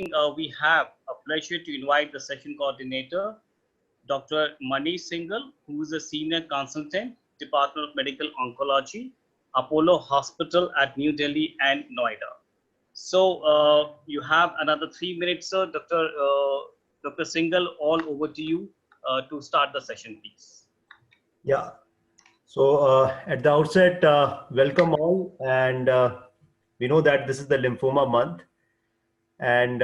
We have a pleasure to invite the session coordinator, Dr. Manish Singhal, who is a senior consultant, Department of Medical Oncology, Apollo Hospital at New Delhi and Noida. So you have another 3 minutes, sir. Dr. Singhal, all over to you to start the session, please. Yeah. So at the outset, welcome all. And we know that this is the lymphoma month. And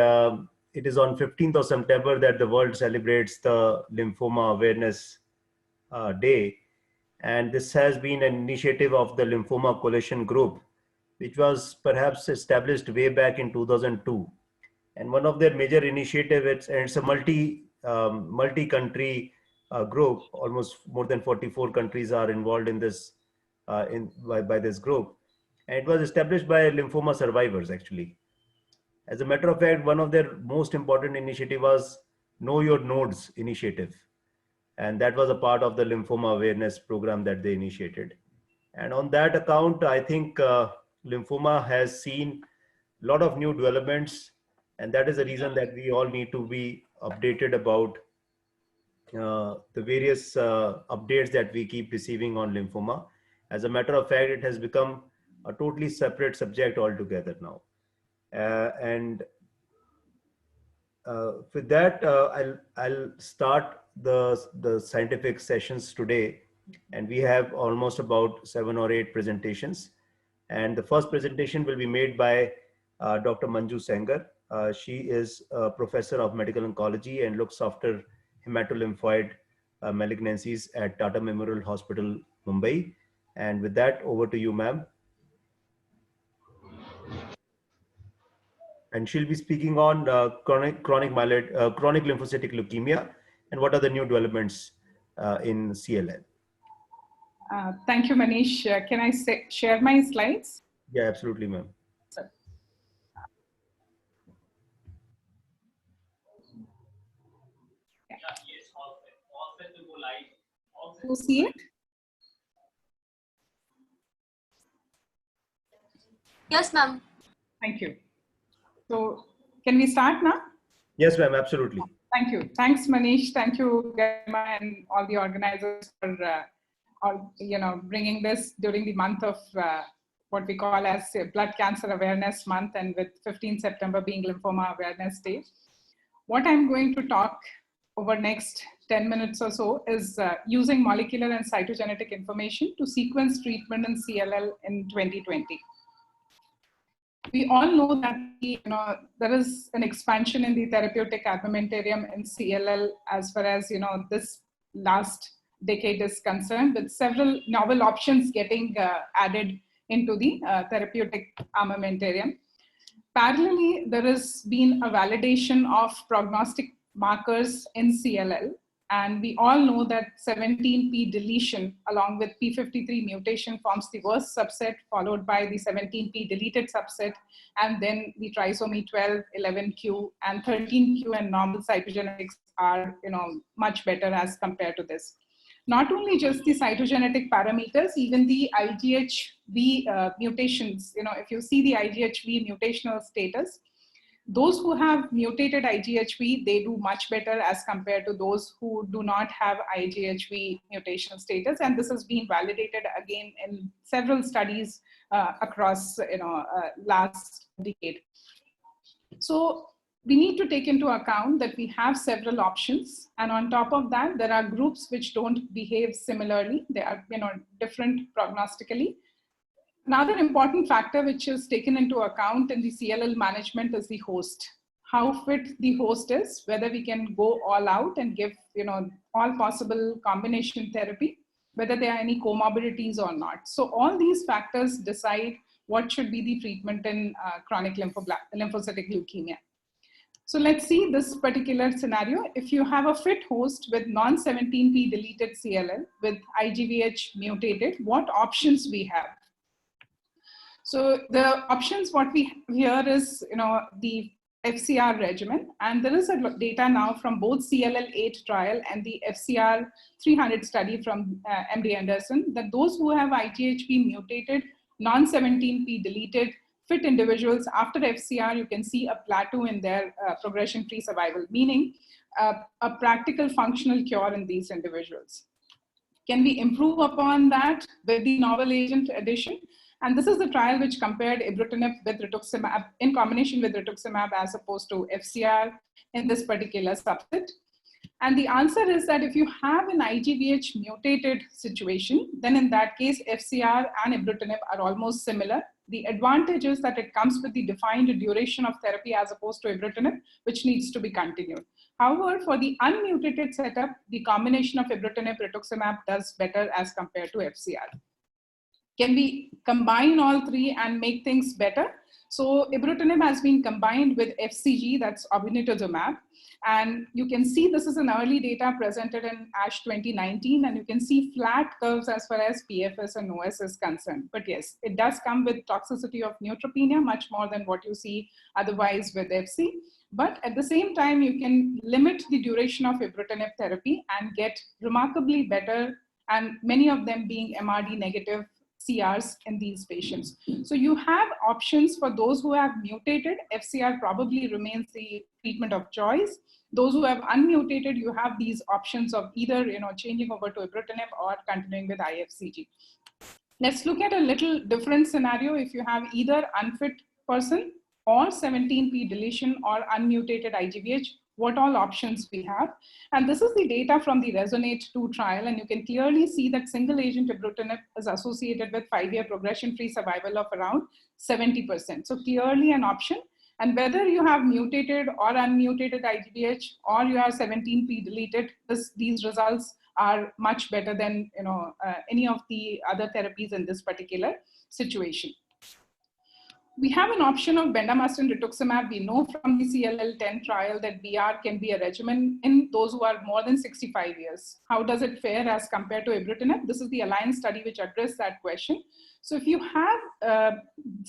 it is on 15th of September that the world celebrates the Lymphoma Awareness Day. And this has been an initiative of the Lymphoma Coalition Group, which was perhaps established way back in 2002. And one of their major initiatives, it's a multi-country group. Almost more than 44 countries are involved in this by this group. And it was established by lymphoma survivors, actually. As a matter of fact, one of their most important initiative was Know Your Nodes initiative. And that was a part of the lymphoma awareness program that they initiated. And on that account, I think lymphoma has seen a lot of new developments. And that is the reason that we all need to be updated about the various updates that we keep receiving on lymphoma. As a matter of fact, it has become a totally separate subject altogether now. And with that, I'll start the scientific sessions today. And we have almost about 7 or 8 presentations. And the first presentation will be made by Dr. Manju Sengar. She is a professor of medical oncology and looks after hematolymphoid malignancies at Tata Memorial Hospital, Mumbai. And with that, over to you, ma'am. And she'll be speaking on chronic lymphocytic leukemia and what are the new developments in CLL. Thank you, Manish. Can I share my slides? Yeah, absolutely, ma'am. You see it? Yes, ma'am. Thank you. So, can we start now? Yes, ma'am, absolutely. Thank you. Thanks, Manish. Thank you, Gemma, and all the organizers for bringing this during the month of what we call as Blood Cancer Awareness Month, and with 15th September being Lymphoma Awareness Day. What I'm going to talk over next 10 minutes or so is using molecular and cytogenetic information to sequence treatment in CLL in 2020. We all know that there is an expansion in the therapeutic armamentarium in CLL as far as this last decade is concerned, with several novel options getting added into the therapeutic armamentarium. Parallelly, there has been a validation of prognostic markers in CLL, and we all know that 17p deletion along with p53 mutation forms the worst subset, followed by the 17p deleted subset, and then the trisomy 12, 11q, and 13q and normal cytogenetics are much better as compared to this. Not only just the cytogenetic parameters, even the IGHV mutations, if you see the IGHV mutational status, those who have mutated IGHV, they do much better as compared to those who do not have IGHV mutational status. And this has been validated again in several studies across last decade. So we need to take into account that we have several options. And on top of that, there are groups which don't behave similarly. They are different prognostically. Another important factor which is taken into account in the CLL management is the host. How fit the host is, whether we can go all out and give all possible combination therapy, whether there are any comorbidities or not. So all these factors decide what should be the treatment in chronic lymphocytic leukemia. So let's see this particular scenario. If you have a fit host with non-17p deleted CLL with IGVH mutated, what options we have? So the options what we hear is the FCR regimen, and there is a data now from both CLL-8 trial and the FCR 300 study from MD Anderson that those who have IGHV mutated, non-17p deleted, fit individuals after FCR, you can see a plateau in their progression-free survival, meaning a practical functional cure in these individuals. Can we improve upon that with the novel agent addition? And this is the trial which compared ibrutinib with rituximab in combination with rituximab as opposed to FCR in this particular subset. And the answer is that if you have an IGVH mutated situation, then in that case, FCR and ibrutinib are almost similar. The advantage is that it comes with the defined duration of therapy as opposed to ibrutinib, which needs to be continued. However, for the unmutated setup, the combination of ibrutinib rituximab does better as compared to FCR. Can we combine all three and make things better? So ibrutinib has been combined with FCG, that's obinutuzumab. And you can see this is an early data presented in ASH 2019, and you can see flat curves as far as PFS and OS is concerned. But yes, it does come with toxicity of neutropenia, much more than what you see otherwise with FC. But at the same time, you can limit the duration of ibrutinib therapy and get remarkably better, and many of them being MRD negative CRs in these patients. So you have options for those who have mutated. FCR probably remains the treatment of choice. Those who have unmutated, you have these options of either changing over to ibrutinib or continuing with IFCG. Let's look at a little different scenario. If you have either unfit person or 17p deletion or unmutated IGVH, what all options we have. And this is the data from the RESONATE-2 trial, and you can clearly see that single agent ibrutinib is associated with 5-year progression-free survival of around 70%. So clearly an option. And whether you have mutated or unmutated IGVH or you are 17p deleted, these results are much better than any of the other therapies in this particular situation. We have an option of bendamustine rituximab. We know from the CLL-10 trial that BR can be a regimen in those who are more than 65 years. How does it fare as compared to ibrutinib? This is the ALIGN study which addressed that question. So if you have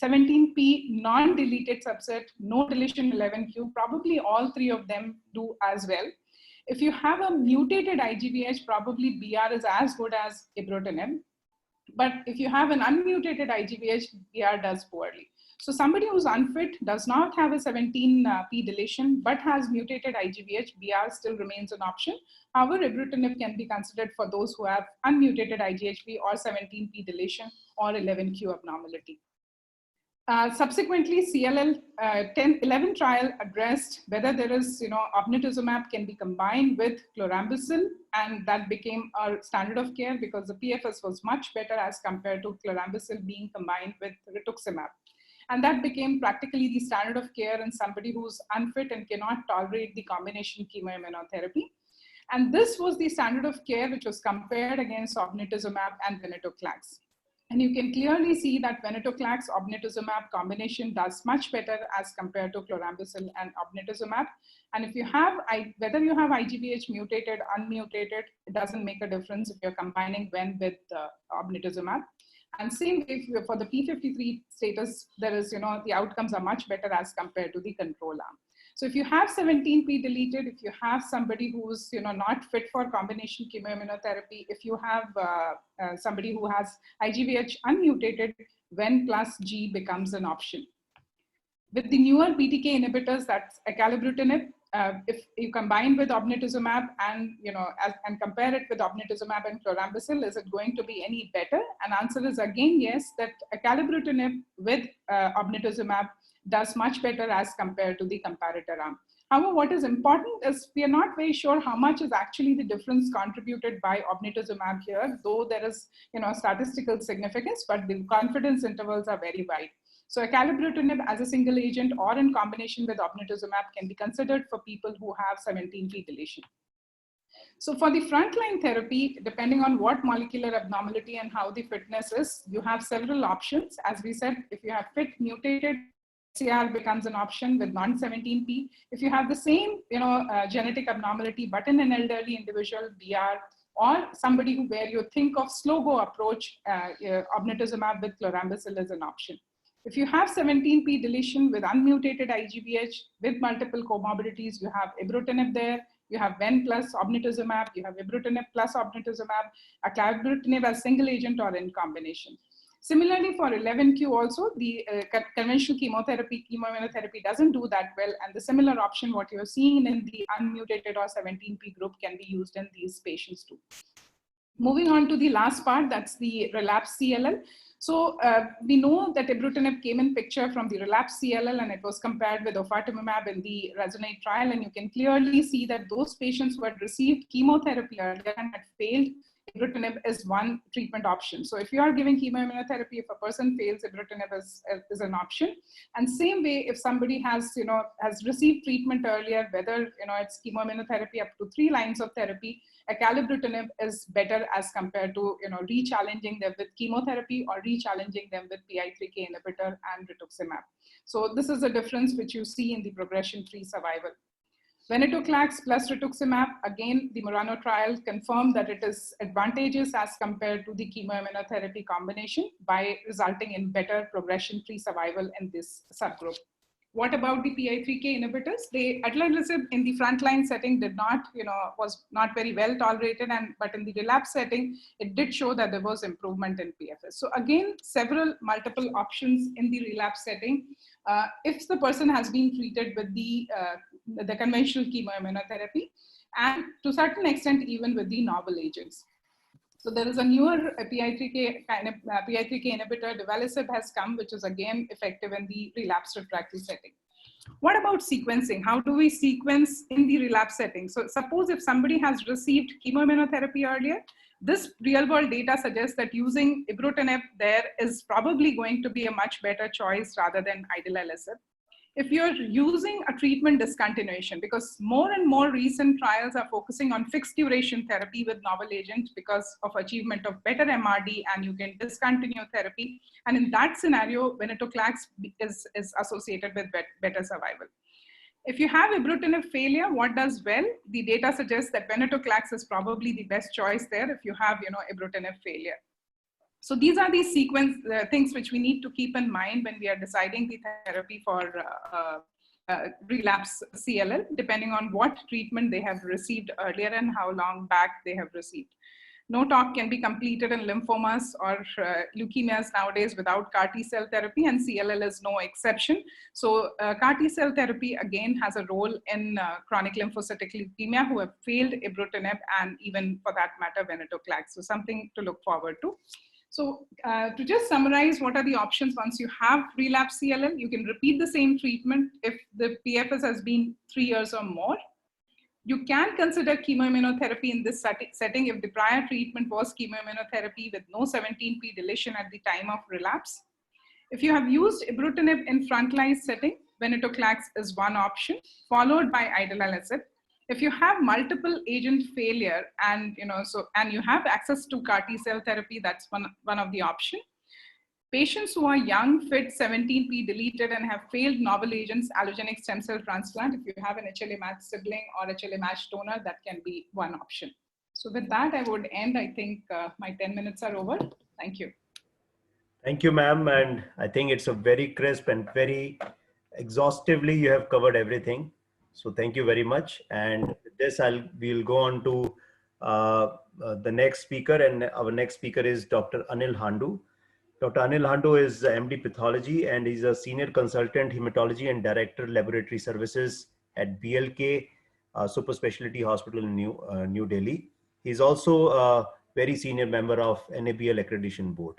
17p non-deleted subset, no deletion 11q, probably all three of them do as well. If you have a mutated IGVH, probably BR is as good as ibrutinib. But if you have an unmutated IGVH, BR does poorly. So somebody who's unfit does not have a 17p deletion, but has mutated IGVH, BR still remains an option. However, ibrutinib can be considered for those who have unmutated IGHV or 17p deletion or 11q abnormality. Subsequently, CLL-11 trial addressed whether there is, obinutuzumab can be combined with chlorambucil, and that became our standard of care because the PFS was much better as compared to chlorambucil being combined with rituximab. And that became practically the standard of care in somebody who's unfit and cannot tolerate the combination chemoimmunotherapy. And this was the standard of care which was compared against obinutuzumab and venetoclax. And you can clearly see that venetoclax obinutuzumab combination does much better as compared to chlorambucil and obinutuzumab. And if you have, whether you have IGVH mutated, unmutated, it doesn't make a difference if you're combining ven with obinutuzumab. And same if for the P53 status, there is, the outcomes are much better as compared to the control arm. So if you have 17p deleted, if you have somebody who's not fit for combination chemoimmunotherapy, if you have somebody who has IGVH unmutated, ven plus G becomes an option. With the newer BTK inhibitors, that's acalabrutinib, if you combine with obinutuzumab and and compare it with obinutuzumab and chlorambucil, is it going to be any better? And answer is again yes, that acalabrutinib with obinutuzumab does much better as compared to the comparator arm. However, what is important is we are not very sure how much is actually the difference contributed by obinutuzumab here, though there is statistical significance, but the confidence intervals are very wide. So acalabrutinib as a single agent or in combination with obinutuzumab can be considered for people who have 17p deletion. So for the frontline therapy, depending on what molecular abnormality and how the fitness is, you have several options. As we said, if you have fit mutated, CR becomes an option with non-17p. If you have the same genetic abnormality, but in an elderly individual, BR, or somebody where you think of slow-go approach, obinutuzumab with chlorambucil is an option. If you have 17p deletion with unmutated IGVH with multiple comorbidities, you have ibrutinib there, you have ven plus obinutuzumab, you have ibrutinib plus obinutuzumab, acalabrutinib as single agent or in combination. Similarly, for 11q also, the conventional chemoimmunotherapy doesn't do that well. And the similar option, what you're seeing in the unmutated or 17p group, can be used in these patients too. Moving on to the last part, that's the relapsed CLL. So we know that ibrutinib came in picture from the relapsed CLL, and it was compared with ofatumumab in the Resonate trial. And you can clearly see that those patients who had received chemotherapy earlier and had failed, ibrutinib is one treatment option. So if you are giving chemoimmunotherapy, if a person fails, ibrutinib is an option. And same way, if somebody has received treatment earlier, whether it's chemoimmunotherapy up to 3 lines of therapy, acalabrutinib is better as compared to re-challenging them with chemotherapy or re-challenging them with PI3K inhibitor and rituximab. So this is a difference which you see in the progression-free survival. Venetoclax plus rituximab, again, the Murano trial confirmed that it is advantageous as compared to the chemoimmunotherapy combination by resulting in better progression-free survival in this subgroup. What about the PI3K inhibitors? Adalimumab in the frontline setting did not, was not very well tolerated, but in the relapse setting, it did show that there was improvement in PFS. So again, multiple options in the relapse setting. If the person has been treated with the conventional chemoimmunotherapy, and to a certain extent, even with the novel agents. So there is a newer PI3K inhibitor, duvelisib, has come, which is again effective in the relapsed refractory setting. What about sequencing? How do we sequence in the relapse setting? So suppose if somebody has received chemoimmunotherapy earlier, this real world data suggests that using ibrutinib there is probably going to be a much better choice rather than idelalisib. If you're using a treatment discontinuation, because more and more recent trials are focusing on fixed duration therapy with novel agents because of achievement of better MRD, and you can discontinue therapy. And in that scenario, venetoclax is associated with better survival. If you have ibrutinib failure, what does well? The data suggests that venetoclax is probably the best choice there if you have ibrutinib failure. So these are the sequence things which we need to keep in mind when we are deciding the therapy for relapse CLL, depending on what treatment they have received earlier and how long back they have received. No talk can be completed in lymphomas or leukemias nowadays without CAR T-cell therapy, and CLL is no exception. So CAR T-cell therapy again has a role in chronic lymphocytic leukemia who have failed ibrutinib and even for that matter venetoclax. So something to look forward to. So to just summarize, what are the options once you have relapse CLL? You can repeat the same treatment if the PFS has been 3 years or more. You can consider chemoimmunotherapy in this setting if the prior treatment was chemoimmunotherapy with no 17p deletion at the time of relapse. If you have used ibrutinib in frontline setting, venetoclax is one option, followed by idelalisib. If you have multiple agent failure and you have access to CAR T-cell therapy, that's one of the options. Patients who are young, fit, 17p deleted, and have failed novel agents, allogeneic stem cell transplant, if you have an HLA matched sibling or HLA matched donor, that can be one option. So with that, I would end. I think my 10 minutes are over. Thank you. Thank you, ma'am. And I think it's a very crisp and very exhaustively you have covered everything. So thank you very much. And with this, we'll go on to the next speaker. And our next speaker is Dr. Anil Handu. Dr. Anil Handu is MD Pathology, and he's a Senior Consultant Hematology and Director Laboratory Services at BLK Super Specialty Hospital in New Delhi. He's also a very senior member of NABL Accreditation Board.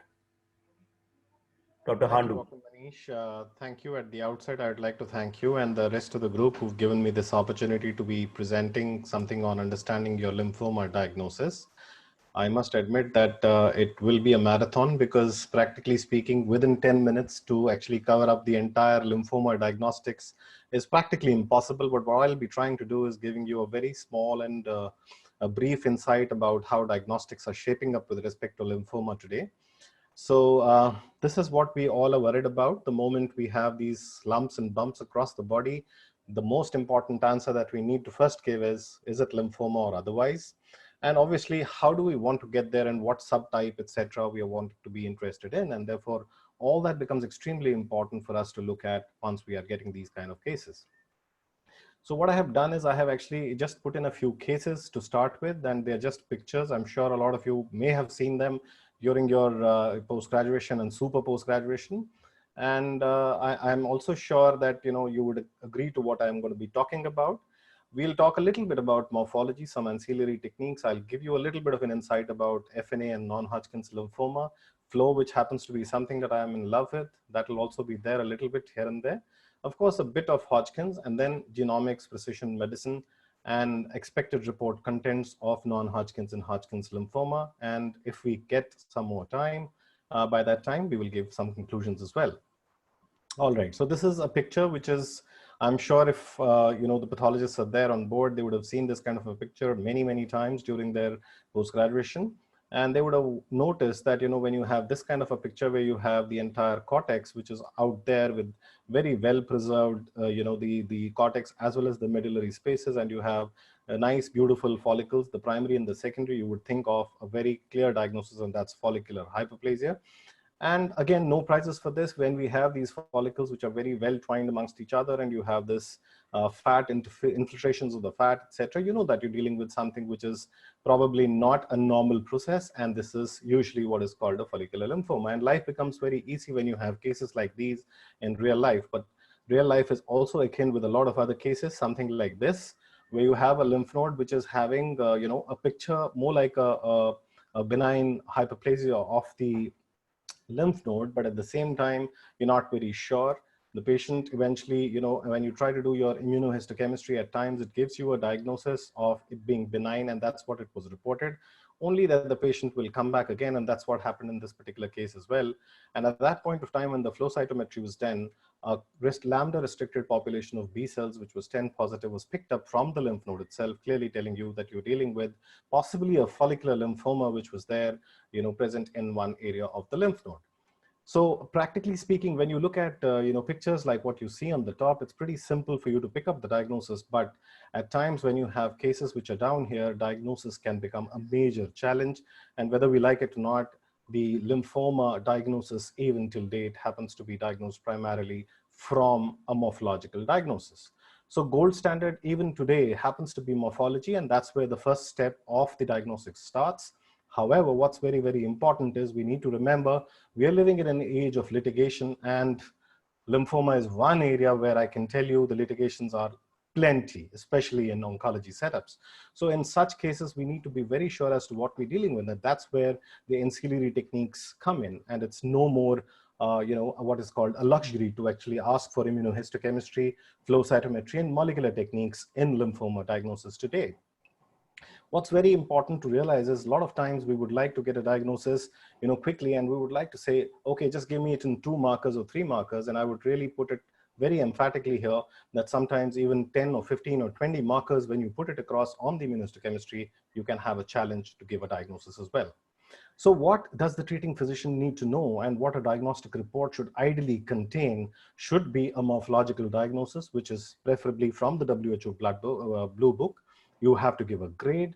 Dr. Handu. Dr. Manish, thank you. At the outset, I would like to thank you and the rest of the group who've given me this opportunity to be presenting something on understanding your lymphoma diagnosis. I must admit that it will be a marathon because practically speaking, within 10 minutes to actually cover up the entire lymphoma diagnostics is practically impossible. But what I'll be trying to do is giving you a very small and a brief insight about how diagnostics are shaping up with respect to lymphoma today. So this is what we all are worried about. The moment we have these lumps and bumps across the body, the most important answer that we need to first give is it lymphoma or otherwise? And obviously, how do we want to get there and what subtype, etc., we want to be interested in? And therefore, all that becomes extremely important for us to look at once we are getting these kind of cases. So what I have done is I have actually just put in a few cases to start with, and they're just pictures. I'm sure a lot of you may have seen them. during your post-graduation and super post-graduation. And I'm also sure that you would agree to what I'm going to be talking about. We'll talk a little bit about morphology, some ancillary techniques. I'll give you a little bit of an insight about FNA and non-Hodgkin's lymphoma, flow, which happens to be something that I'm in love with. That will also be there a little bit here and there. Of course, a bit of Hodgkin's, and then genomics, precision medicine, and expected report contents of non-Hodgkin's and Hodgkin's lymphoma. And if we get some more time, by that time, we will give some conclusions as well. All right, so this is a picture which is, I'm sure if the pathologists are there on board, they would have seen this kind of a picture many, many times during their post-graduation. And they would have noticed that, when you have this kind of a picture where you have the entire cortex, which is out there with very well preserved, the cortex as well as the medullary spaces, and you have nice, beautiful follicles, the primary and the secondary, you would think of a very clear diagnosis, and that's follicular hyperplasia. And again, no prizes for this when we have these follicles which are very well twined amongst each other, and you have this fat infiltrations of the fat, etc. You know that you're dealing with something which is probably not a normal process, and this is usually what is called a follicular lymphoma. And life becomes very easy when you have cases like these in real life. But real life is also akin with a lot of other cases, something like this, where you have a lymph node which is having a picture more like a benign hyperplasia of the lymph node, but at the same time, you're not very sure. The patient eventually, when you try to do your immunohistochemistry, at times it gives you a diagnosis of it being benign, and that's what it was reported. Only that the patient will come back again, and that's what happened in this particular case as well. And at that point of time, when the flow cytometry was done, a lambda restricted population of B cells, which was 10 positive, was picked up from the lymph node itself, clearly telling you that you're dealing with possibly a follicular lymphoma, which was there, present in one area of the lymph node. So practically speaking, when you look at pictures like what you see on the top, it's pretty simple for you to pick up the diagnosis. But at times when you have cases which are down here, diagnosis can become a major challenge. And whether we like it or not, the lymphoma diagnosis even till date happens to be diagnosed primarily from a morphological diagnosis. So gold standard even today happens to be morphology, and that's where the first step of the diagnosis starts. However, what's very, very important is we need to remember we are living in an age of litigation, and lymphoma is one area where I can tell you the litigations are plenty, especially in oncology setups. So in such cases, we need to be very sure as to what we're dealing with, and that's where the ancillary techniques come in. And it's no more what is called a luxury to actually ask for immunohistochemistry, flow cytometry, and molecular techniques in lymphoma diagnosis today. What's very important to realize is a lot of times we would like to get a diagnosis, quickly, and we would like to say, okay, just give me it in 2 markers or 3 markers. And I would really put it very emphatically here that sometimes even 10 or 15 or 20 markers, when you put it across on the immunohistochemistry, you can have a challenge to give a diagnosis as well. So what does the treating physician need to know, and what a diagnostic report should ideally contain should be a morphological diagnosis, which is preferably from the WHO Blue Book. You have to give a grade,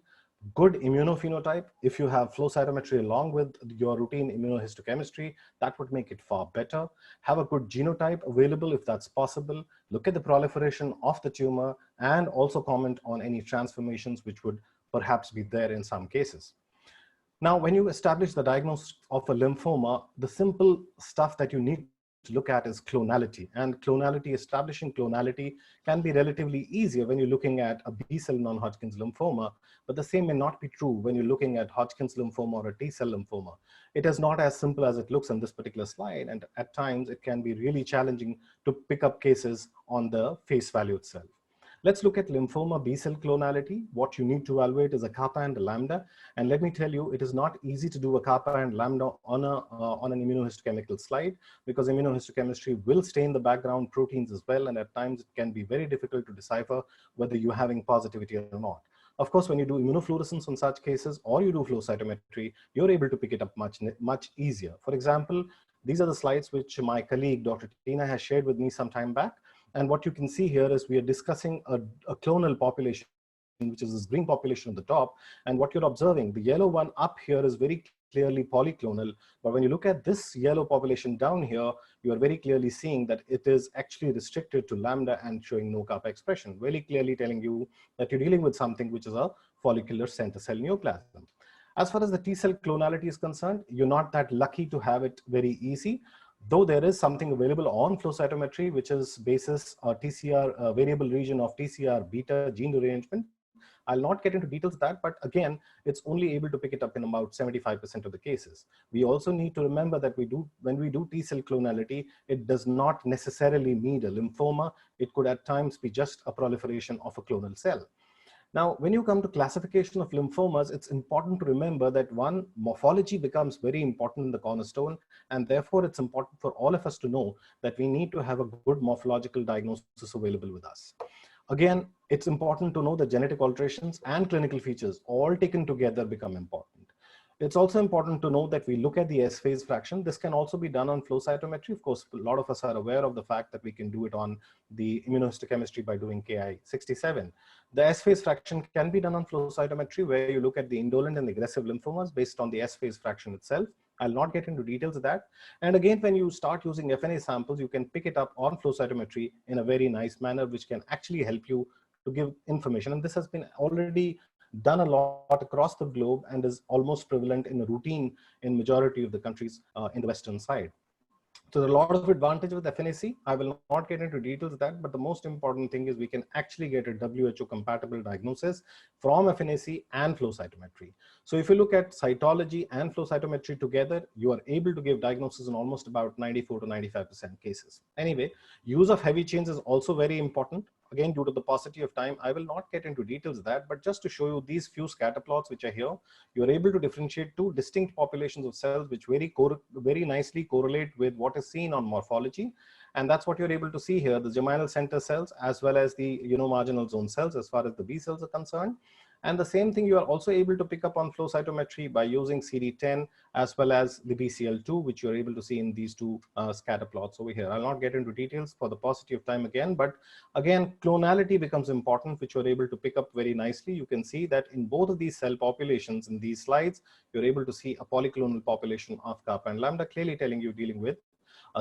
good immunophenotype. If you have flow cytometry along with your routine immunohistochemistry, that would make it far better. Have a good genotype available if that's possible. Look at the proliferation of the tumor, and also comment on any transformations which would perhaps be there in some cases. Now, when you establish the diagnosis of a lymphoma, the simple stuff that you need to look at is clonality. And clonality, establishing clonality can be relatively easier when you're looking at a B-cell non-Hodgkin's lymphoma, but the same may not be true when you're looking at Hodgkin's lymphoma or a T-cell lymphoma. It is not as simple as it looks on this particular slide, and at times it can be really challenging to pick up cases on the face value itself. Let's look at lymphoma B-cell clonality. What you need to evaluate is a kappa and a lambda. And let me tell you, it is not easy to do a kappa and lambda on an immunohistochemical slide, because immunohistochemistry will stain the background proteins as well. And at times it can be very difficult to decipher whether you're having positivity or not. Of course, when you do immunofluorescence on such cases, or you do flow cytometry, you're able to pick it up much easier. For example, these are the slides which my colleague, Dr. Tina, has shared with me some time back. And what you can see here is we are discussing a clonal population, which is this green population at the top. And what you're observing, the yellow one up here is very clearly polyclonal. But when you look at this yellow population down here, you are very clearly seeing that it is actually restricted to lambda and showing no kappa expression, very clearly telling you that you're dealing with something which is a follicular center cell neoplasm. As far as the T cell clonality is concerned, you're not that lucky to have it very easy, though there is something available on flow cytometry, which is basis TCR variable region of TCR beta gene rearrangement. I'll not get into details of that, but again, it's only able to pick it up in about 75% of the cases. We also need to remember that when we do T cell clonality, it does not necessarily need a lymphoma. It could at times be just a proliferation of a clonal cell. Now, when you come to classification of lymphomas, it's important to remember that one, morphology becomes very important in the cornerstone, and therefore it's important for all of us to know that we need to have a good morphological diagnosis available with us. Again, it's important to know that genetic alterations and clinical features all taken together become important. It's also important to know that we look at the S phase fraction. This can also be done on flow cytometry. Of course, a lot of us are aware of the fact that we can do it on the immunohistochemistry by doing Ki-67. The S phase fraction can be done on flow cytometry, where you look at the indolent and aggressive lymphomas based on the S phase fraction itself. I'll not get into details of that. And again, when you start using FNA samples, you can pick it up on flow cytometry in a very nice manner, which can actually help you to give information. And this has been already done a lot across the globe and is almost prevalent in a routine in majority of the countries in the Western side. So there are a lot of advantages with FNAC. I will not get into details of that, but the most important thing is we can actually get a WHO compatible diagnosis from FNAC and flow cytometry. So if you look at cytology and flow cytometry together, you are able to give diagnosis in almost about 94 to 95% cases. Anyway, use of heavy chains is also very important. Again, due to the paucity of time, I will not get into details of that, but just to show you these few scatter plots which are here, you're able to differentiate two distinct populations of cells which very nicely correlate with what is seen on morphology. And that's what you're able to see here, the germinal center cells as well as the marginal zone cells as far as the B cells are concerned. And the same thing you are also able to pick up on flow cytometry by using CD10 as well as the BCL2, which you're able to see in these two scatter plots over here. I'll not get into details for the paucity of time again, but again, clonality becomes important, which you're able to pick up very nicely. You can see that in both of these cell populations in these slides, you're able to see a polyclonal population of kappa and lambda, clearly telling you dealing with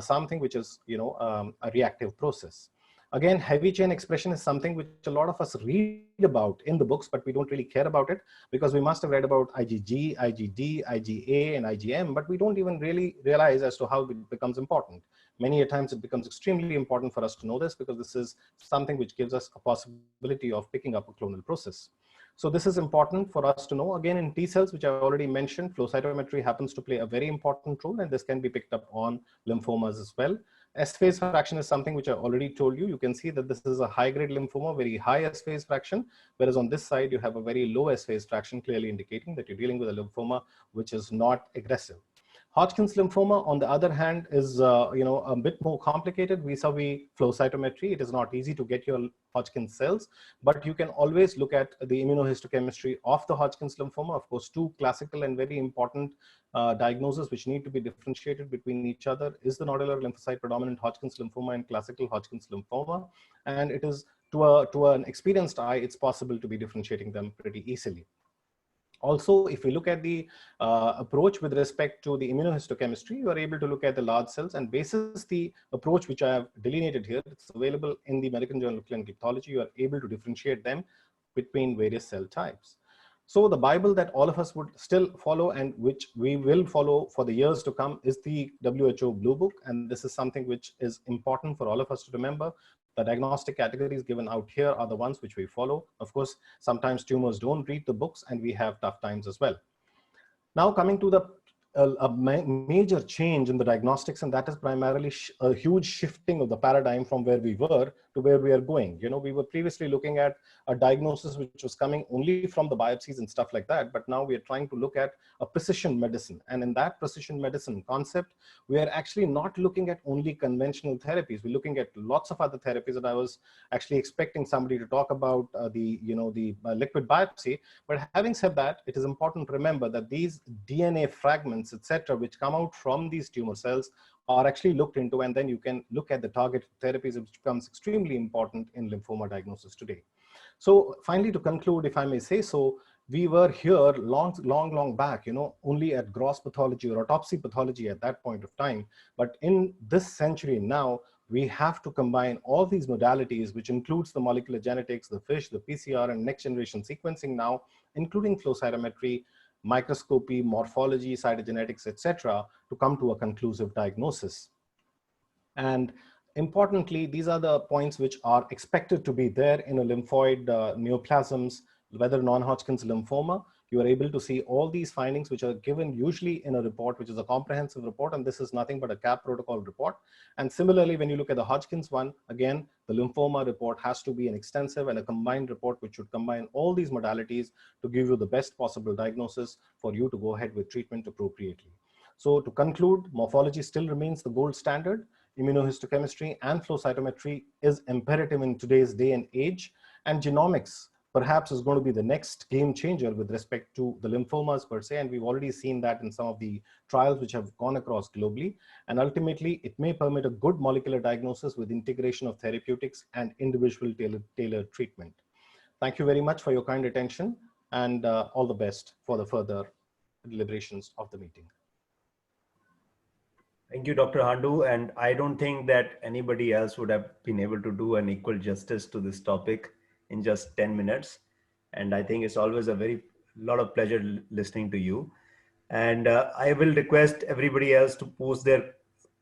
something which is a reactive process. Again, heavy chain expression is something which a lot of us read about in the books, but we don't really care about it because we must have read about IgG, IgD, IgA, and IgM, but we don't even really realize as to how it becomes important. Many a times it becomes extremely important for us to know this because this is something which gives us a possibility of picking up a clonal process. So this is important for us to know. Again, in T cells, which I already mentioned, flow cytometry happens to play a very important role, and this can be picked up on lymphomas as well. S phase fraction is something which I already told you. You can see that this is a high grade lymphoma, very high S phase fraction, whereas on this side you have a very low S phase fraction, clearly indicating that you're dealing with a lymphoma which is not aggressive. Hodgkin's lymphoma, on the other hand, is a bit more complicated vis-a-vis flow cytometry. It is not easy to get your Hodgkin's cells, but you can always look at the immunohistochemistry of the Hodgkin's lymphoma. Of course, two classical and very important diagnoses which need to be differentiated between each other is the nodular lymphocyte predominant Hodgkin's lymphoma and classical Hodgkin's lymphoma, and it is to an experienced eye, it's possible to be differentiating them pretty easily. Also, if we look at the approach with respect to the immunohistochemistry, you are able to look at the large cells, and basis the approach which I have delineated here, it's available in the American Journal of Clinical Pathology, you are able to differentiate them between various cell types. So the Bible that all of us would still follow and which we will follow for the years to come is the WHO Blue Book. And this is something which is important for all of us to remember. The diagnostic categories given out here are the ones which we follow. Of course, sometimes tumors don't read the books and we have tough times as well. Now coming to the major change in the diagnostics, and that is primarily a huge shifting of the paradigm from where we were to where we are going. We were previously looking at a diagnosis which was coming only from the biopsies and stuff like that, but now we are trying to look at a precision medicine. And in that precision medicine concept, we are actually not looking at only conventional therapies. We're looking at lots of other therapies, and I was actually expecting somebody to talk about the liquid biopsy. But having said that, it is important to remember that these DNA fragments, etc., which come out from these tumor cells are actually looked into, and then you can look at the targeted therapies, which becomes extremely important in lymphoma diagnosis today. So finally, to conclude, if I may say so, we were here long back, only at gross pathology or autopsy pathology at that point of time. But in this century now, we have to combine all these modalities, which includes the molecular genetics, the FISH, the PCR, and next generation sequencing now, including flow cytometry, microscopy, morphology, cytogenetics, etc., to come to a conclusive diagnosis. And importantly, these are the points which are expected to be there in a lymphoid neoplasms, whether non-Hodgkin's lymphoma. You are able to see all these findings which are given usually in a report, which is a comprehensive report, and this is nothing but a CAP protocol report. And similarly, when you look at the Hodgkin's one, again, the lymphoma report has to be an extensive and a combined report which should combine all these modalities to give you the best possible diagnosis for you to go ahead with treatment appropriately. So to conclude, morphology still remains the gold standard. Immunohistochemistry and flow cytometry is imperative in today's day and age, and genomics perhaps is going to be the next game changer with respect to the lymphomas per se, and we've already seen that in some of the trials which have gone across globally. And ultimately, it may permit a good molecular diagnosis with integration of therapeutics and individual tailored treatment. Thank you very much for your kind attention, and all the best for the further deliberations of the meeting. Thank you, Dr. Handu. And I don't think that anybody else would have been able to do an equal justice to this topic in just 10 minutes. And I think it's always a lot of pleasure listening to you. And I will request everybody else to post their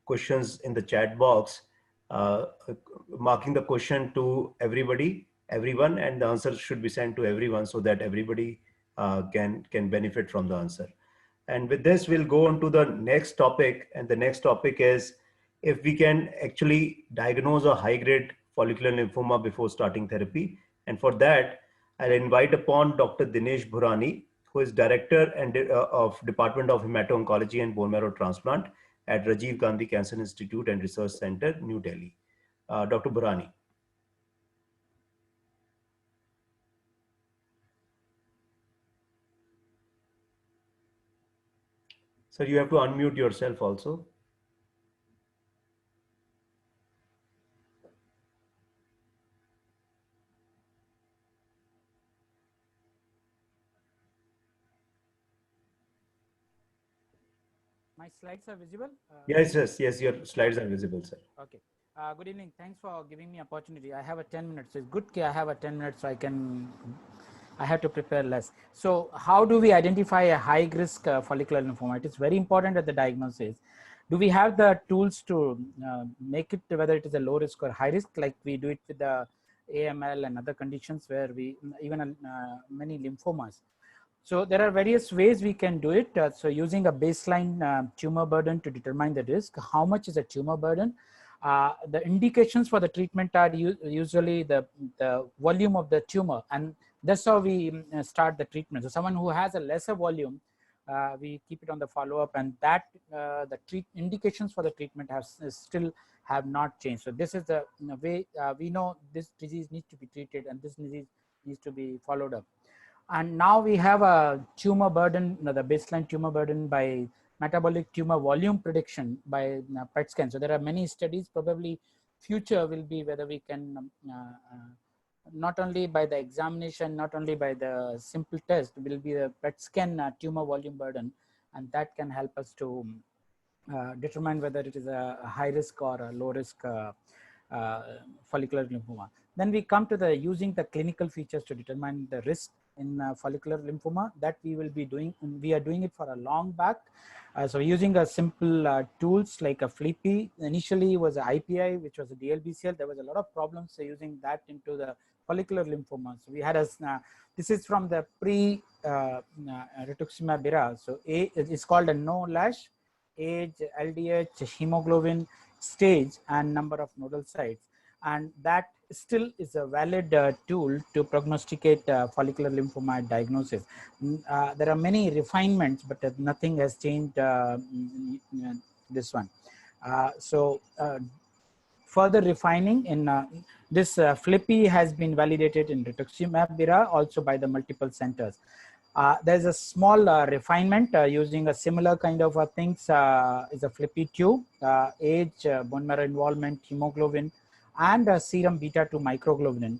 questions in the chat box, marking the question to everyone, and the answer should be sent to everyone so that everybody can benefit from the answer. And with this, we'll go on to the next topic. And the next topic is if we can actually diagnose a high-grade follicular lymphoma before starting therapy. And for that, I'll invite upon Dr. Dinesh Bhurani, who is Director of Department of Hemato-Oncology and Bone Marrow Transplant at Rajiv Gandhi Cancer Institute and Research Center, New Delhi. Dr. Bhurani. Sir, you have to unmute yourself also. My slides are visible? Yes, your slides are visible, sir. Okay. Good evening. Thanks for giving me opportunity. I have a 10 minutes. It's good I have a 10 minutes so I have to prepare less. So how do we identify a high risk follicular lymphoma? It is very important at the diagnosis. Do we have the tools to make it whether it is a low risk or high risk, like we do it with the AML and other conditions where we even many lymphomas. So there are various ways we can do it. So using a baseline tumor burden to determine the risk, how much is a tumor burden? The indications for the treatment are usually the volume of the tumor, and that's how we start the treatment. So someone who has a lesser volume, we keep it on the follow-up, and that the indications for the treatment still have not changed. So this is the way we know this disease needs to be treated and this disease needs to be followed up. And now we have a tumor burden, the baseline tumor burden by metabolic tumor volume prediction by PET scan. So there are many studies. Probably future will be whether we can not only by the examination, not only by the simple test, will be the PET scan tumor volume burden, and that can help us to determine whether it is a high risk or a low risk follicular lymphoma. Then we come to the using the clinical features to determine the risk in follicular lymphoma that we will be doing. We are doing it for a long back. So using a simple tools like a Flippy. Initially was an IPI, which was a DLBCL. There was a lot of problems using that into the follicular lymphoma. So we had a, this is from the pre-rituximab era. So it's called a no lash, age, LDH, hemoglobin, stage, and number of nodal sites. And that still is a valid tool to prognosticate follicular lymphoma diagnosis. There are many refinements, but nothing has changed this one. Further refining in this Flippy has been validated in rituximab era also by the multiple centers. There's a small refinement using a similar kind of things is a Flippy tube, age, bone marrow involvement, hemoglobin, and serum beta 2 microglobulin,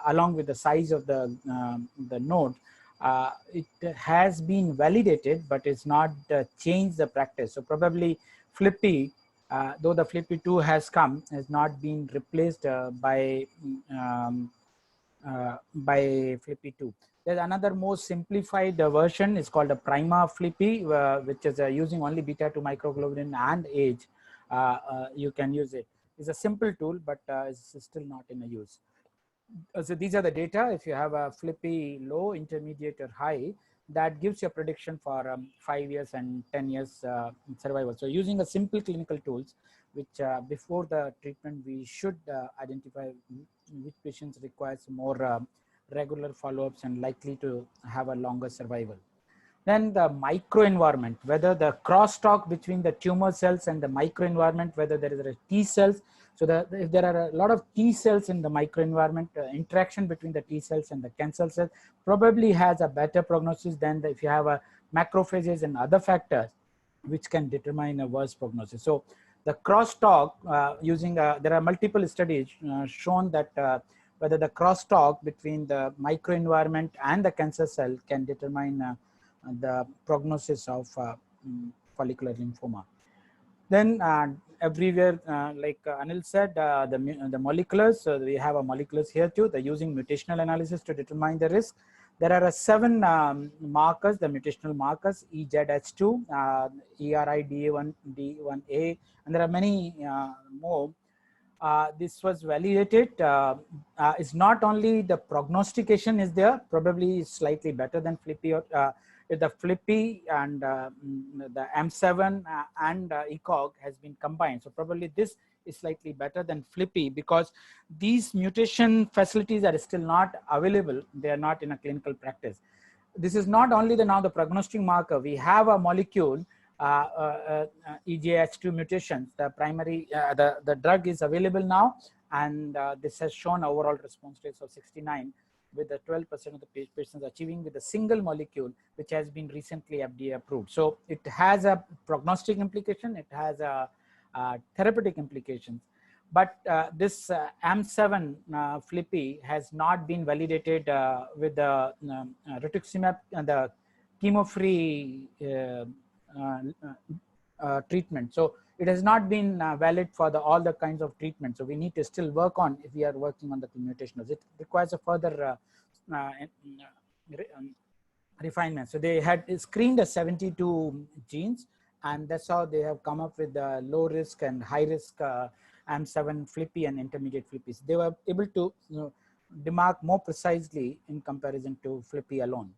along with the size of the node. It has been validated, but it's not changed the practice. So probably Flippy, though the Flippy 2 has come, has not been replaced by by FLIPI2. There's another more simplified version. It's called a Prima FLIPI, which is using only beta-2 microglobulin and age. You can use it. It's a simple tool, but it's still not in a use. So these are the data. If you have a FLIPI low, intermediate, or high, that gives you a prediction for 5 years and 10 years survival. So using a simple clinical tools, which before the treatment, we should identify which patients requires more regular follow-ups and likely to have a longer survival. Then the microenvironment, whether the crosstalk between the tumor cells and the microenvironment, whether there is a T cells. So if there are a lot of T cells in the microenvironment, interaction between the T cells and the cancer cells probably has a better prognosis than if you have a macrophages and other factors which can determine a worse prognosis. So the crosstalk there are multiple studies shown that whether the crosstalk between the microenvironment and the cancer cell can determine the prognosis of follicular lymphoma. Then everywhere, like Anil said, the moleculars, so we have a moleculars here too. They're using mutational analysis to determine the risk. There are 7 markers, the mutational markers, EZH2, ERI, D1A, and there are many more. This was validated. It's not only the prognostication is there, probably slightly better than FLIPI. The FLIPI and the M7 and ECOG has been combined. So probably this is slightly better than FLIPI because these mutation facilities are still not available. They are not in a clinical practice. This is not only now the prognostic marker. We have a molecule, EZH2 mutations. The primary, the drug is available now, and this has shown overall response rates of 69, with the 12% of the patients achieving with a single molecule, which has been recently FDA approved. So it has a prognostic implication, it has a therapeutic implications. But this M7 FLIPI has not been validated with the rituximab and the chemo-free treatment. So it has not been valid for all the kinds of treatment. So we need to still work on if we are working on the mutationals. It requires a further refinement. So they had screened 72 genes, and that's how they have come up with the low risk and high risk M7 FLIPI and intermediate FLIPIs. They were able to demark more precisely in comparison to FLIPI alone.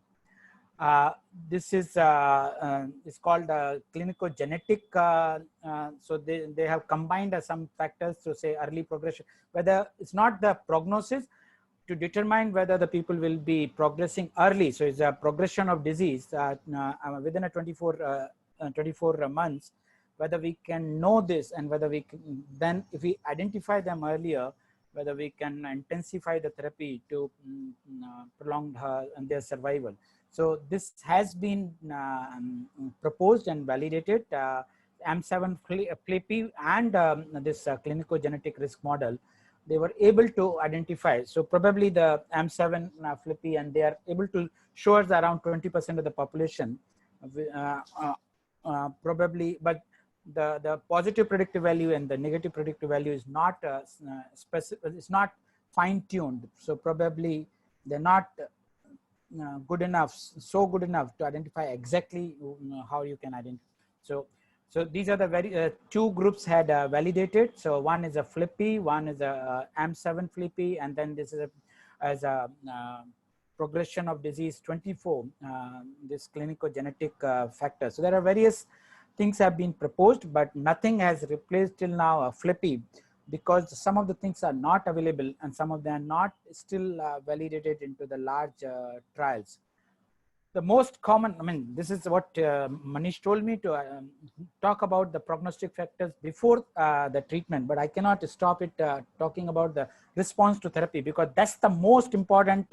This is it's called clinicogenetic. So they have combined some factors to say early progression, whether it's not the prognosis, to determine whether the people will be progressing early. So it's a progression of disease within a 24 months, whether we can know this and whether we can, then if we identify them earlier, whether we can intensify the therapy to prolong their survival. So this has been proposed and validated. M7 FLIPI and this clinicogenetic risk model, they were able to identify. So probably the M7 FLIPI, and they are able to show us around 20% of the population, probably, but the positive predictive value and the negative predictive value is not specific, it's not fine-tuned. So probably they're not good enough, so good enough to identify exactly how you can identify. So these are the very two groups had validated. So one is a FLIPI, one is a M7 FLIPI, and then this is as a progression of disease 24, this clinicogenetic factor. So there are various things have been proposed, but nothing has replaced till now a FLIPI, because some of the things are not available and some of them are not still validated into the large trials. The most common, I mean, this is what Manish told me to talk about the prognostic factors before the treatment, but I cannot stop it talking about the response to therapy, because that's the most important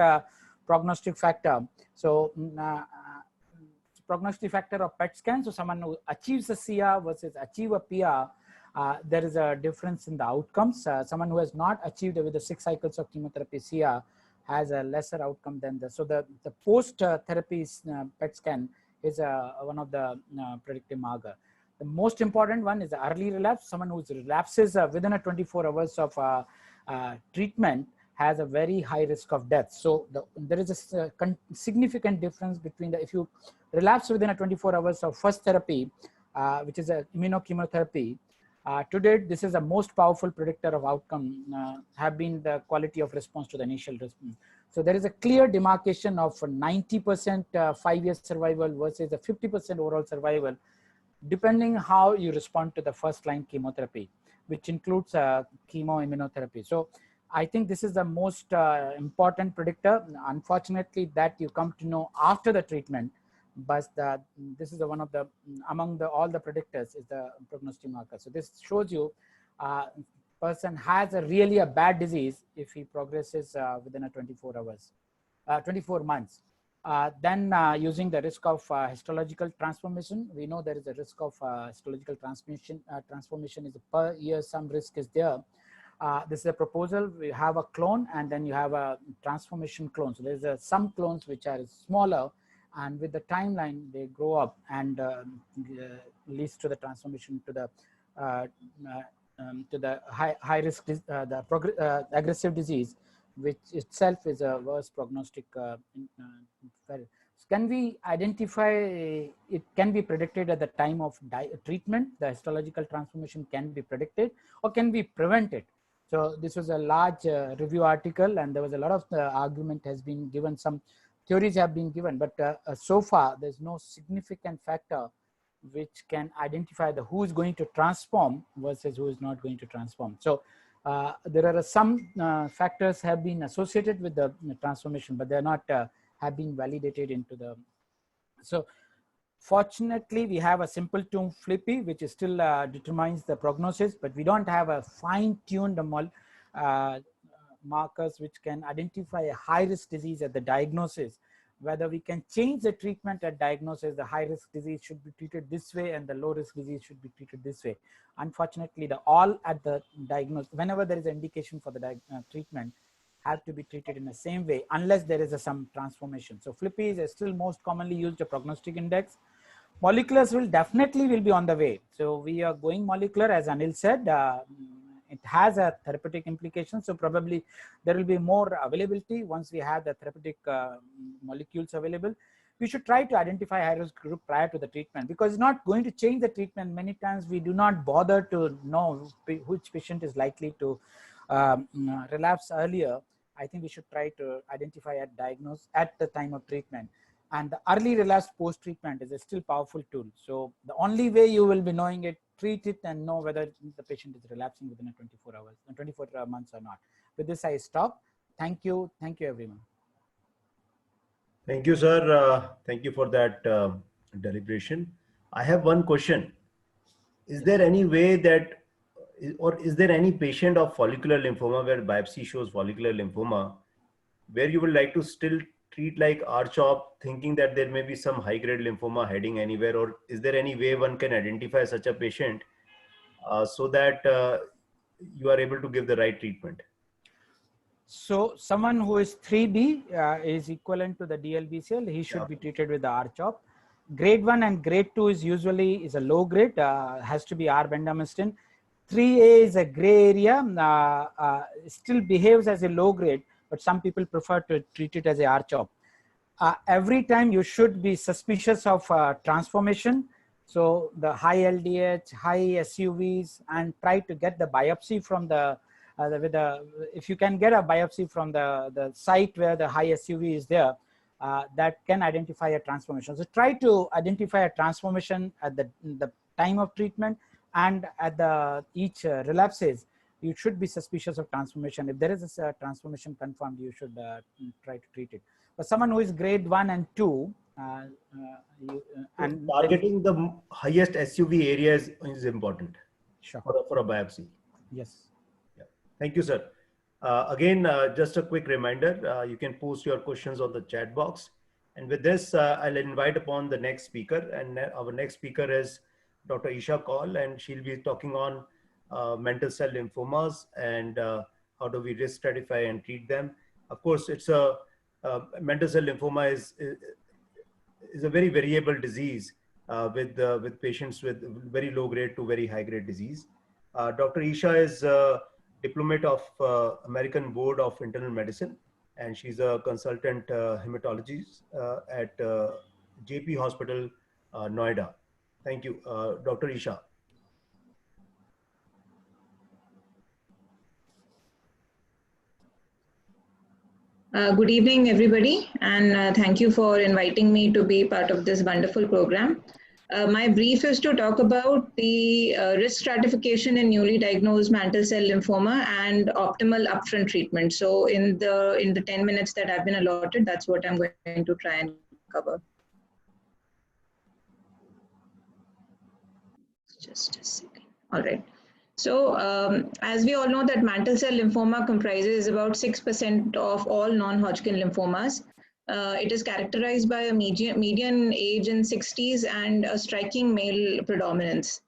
prognostic factor. So prognostic factor of PET scan, so someone who achieves a CR versus achieve a PR, there is a difference in the outcomes. Someone who has not achieved with the 6 cycles of chemotherapy CR has a lesser outcome than the, so the post-therapy PET scan is one of the predictive marker. The most important one is the early relapse. Someone who relapses within a 24 hours of treatment has a very high risk of death. So there is a significant difference between if you relapse within a 24 hours of first therapy, which is a immunochemotherapy. To date, this is the most powerful predictor of outcome, have been the quality of response to the initial response. So there is a clear demarcation of 90% 5-year survival versus a 50% overall survival, depending how you respond to the first line chemotherapy, which includes chemoimmunotherapy. So I think this is the most important predictor. Unfortunately, that you come to know after the treatment, but this is one of the, among all the predictors is the prognostic marker. So this shows you person has really a bad disease if he progresses within a 24 hours, 24 months. Then using the risk of histological transformation, we know there is a risk of histological transformation is per year, some risk is there. This is a proposal. We have a clone and then you have a transformation clone. So there's some clones which are smaller, and with the timeline they grow up and leads to the transformation to the high risk, the aggressive disease, which itself is a worse prognostic. Can we identify, it can be predicted at the time of treatment, the histological transformation can be predicted, or can we prevent it? So this was a large review article, and there was a lot of argument has been given, some theories have been given, but so far there's no significant factor which can identify who is going to transform versus who is not going to transform. So there are some factors have been associated with the transformation, but they're not have been validated into the. So fortunately, we have a simple tune flippy, which is still determines the prognosis, but we don't have a fine-tuned markers which can identify a high-risk disease at the diagnosis. Whether we can change the treatment at diagnosis, the high-risk disease should be treated this way and the low-risk disease should be treated this way. Unfortunately, all at the diagnosis, whenever there is an indication for the treatment, have to be treated in the same way unless there is some transformation. So flippy is still most commonly used a prognostic index. Moleculars will definitely be on the way. So we are going molecular, as Anil said. It has a therapeutic implication. So probably there will be more availability once we have the therapeutic molecules available. We should try to identify high-risk group prior to the treatment, because it's not going to change the treatment. Many times we do not bother to know which patient is likely to relapse earlier. I think we should try to identify at diagnose at the time of treatment. And the early relapse post-treatment is a still powerful tool. So the only way you will be knowing it, treat it and know whether the patient is relapsing within a 24 hours, 24 months or not. With this, I stop. Thank you. Thank you, everyone. Thank you, sir. Thank you for that deliberation. I have one question. Is there any way that, or is there any patient of follicular lymphoma where biopsy shows follicular lymphoma, where you would like to still treat like R-CHOP, thinking that there may be some high-grade lymphoma heading anywhere, or is there any way one can identify such a patient so that you are able to give the right treatment? So someone who is 3B is equivalent to the DLBCL, he should be treated with the R-CHOP. Grade 1 and grade 2 is usually a low grade, has to be R-bendamustine. 3A is a gray area, still behaves as a low grade, but some people prefer to treat it as a R-CHOP. Every time you should be suspicious of transformation. So the high LDH, high SUVs, and try to get the biopsy from the, if you can get a biopsy from the site where the high SUV is there, that can identify a transformation. So try to identify a transformation at the time of treatment, and at each relapses, you should be suspicious of transformation. If there is a transformation confirmed, you should try to treat it. But someone who is grade 1 and 2, and targeting the highest SUV areas is important. Sure. For a biopsy. Yes. Yeah. Thank you, sir. Again, just a quick reminder, you can post your questions on the chat box. And with this, I'll invite upon the next speaker. And our next speaker is Dr. Isha Kaul, and she'll be talking on mantle cell lymphomas and how do we risk stratify and treat them. Of course, it's mantle cell lymphoma is a very variable disease with patients with very low grade to very high grade disease. Dr. Isha is diplomate of American Board of Internal Medicine, and she's a consultant hematologist at JP Hospital, Noida. Thank you, Dr. Isha. Good evening, everybody, and thank you for inviting me to be part of this wonderful program. My brief is to talk about the risk stratification in newly diagnosed mantle cell lymphoma and optimal upfront treatment. So in the 10 minutes that I've been allotted, that's what I'm going to try and cover. Just a second. All right. So as we all know that mantle cell lymphoma comprises about 6% of all non-Hodgkin lymphomas. It is characterized by a median age in 60s and a striking male predominance.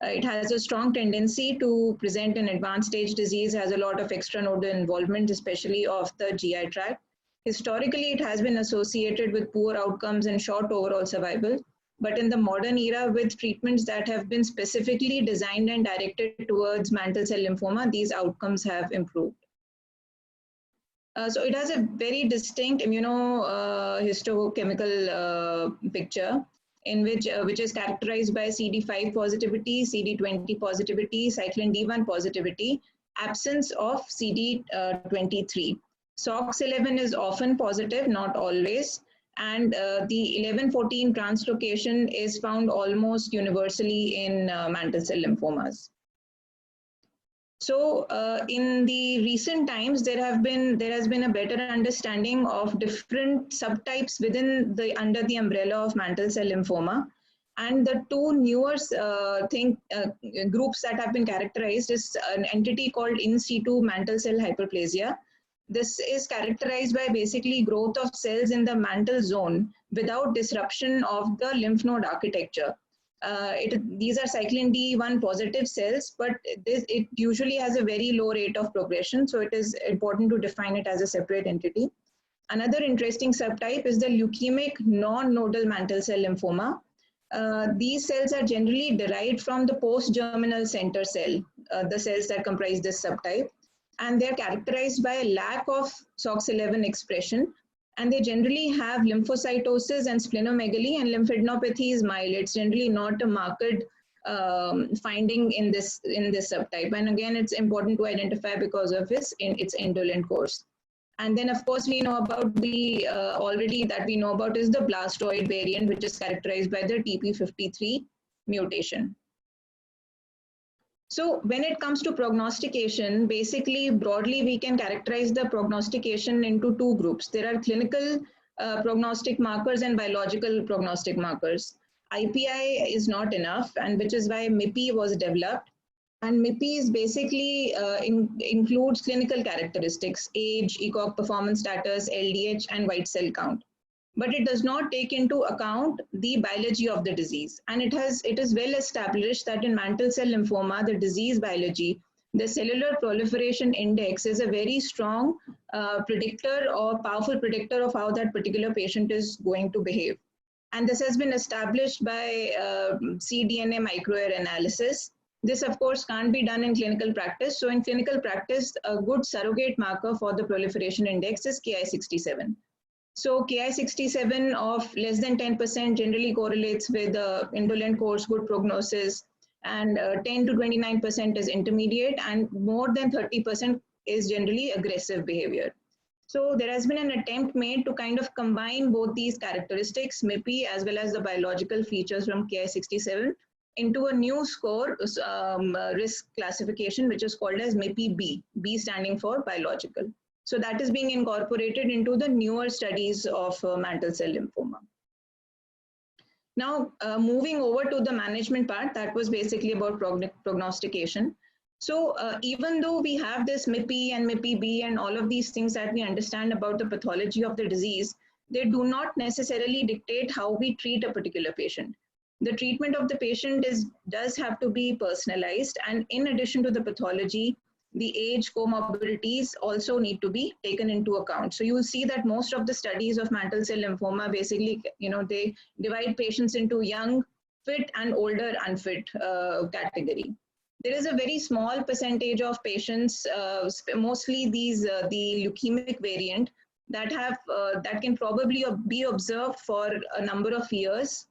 It has a strong tendency to present an advanced stage disease, has a lot of extranodal involvement, especially of the GI tract. Historically, it has been associated with poor outcomes and short overall survival. But in the modern era, with treatments that have been specifically designed and directed towards mantle cell lymphoma, these outcomes have improved. So it has a very distinct immunohistochemical picture in which is characterized by CD5 positivity, CD20 positivity, cyclin D1 positivity, absence of CD23. SOX11 is often positive, not always, and the 11-14 translocation is found almost universally in mantle cell lymphomas. So in the recent times, there has been a better understanding of different subtypes within under the umbrella of mantle cell lymphoma, and the two newer groups that have been characterized is an entity called in situ mantle cell hyperplasia. This is characterized by basically growth of cells in the mantle zone without disruption of the lymph node architecture. These are cyclin D1 positive cells, but it usually has a very low rate of progression, so it is important to define it as a separate entity. Another interesting subtype is the leukemic non-nodal mantle cell lymphoma. These cells are generally derived from the post-germinal center cell, the cells that comprise this subtype, and they're characterized by a lack of SOX11 expression. And they generally have lymphocytosis and splenomegaly, and lymphadenopathy is mild. It's generally not a marked finding in this subtype. And again, it's important to identify because of its indolent course. And then, of course, we know about the already that we know about is the blastoid variant, which is characterized by the TP53 mutation. So when it comes to prognostication, basically, broadly, we can characterize the prognostication into two groups. There are clinical prognostic markers and biological prognostic markers. IPI is not enough, and which is why MIPI was developed. And MIPI is basically includes clinical characteristics, age, ECOG performance status, LDH, and white cell count. But it does not take into account the biology of the disease. And it is well established that in mantle cell lymphoma, the disease biology, the cellular proliferation index is a very strong predictor or powerful predictor of how that particular patient is going to behave. And this has been established by cDNA microarray analysis. This, of course, can't be done in clinical practice. So in clinical practice, a good surrogate marker for the proliferation index is Ki67. So Ki67 of less than 10% generally correlates with indolent course, good prognosis, and 10 to 29% is intermediate, and more than 30% is generally aggressive behavior. So there has been an attempt made to kind of combine both these characteristics, MIPI, as well as the biological features from Ki67 into a new score risk classification, which is called as MIPI-B, B standing for biological. So that is being incorporated into the newer studies of mantle cell lymphoma. Now, moving over to the management part, that was basically about prognostication. So even though we have this MIPI and MIPI-B and all of these things that we understand about the pathology of the disease, they do not necessarily dictate how we treat a particular patient. The treatment of the patient does have to be personalized, and in addition to the pathology, the age, comorbidities also need to be taken into account. So you will see that most of the studies of mantle cell lymphoma basically, they divide patients into young, fit, and older, unfit category. there is a very small percentage of patients, mostly these the leukemic variant, that have that can probably be observed for a number of years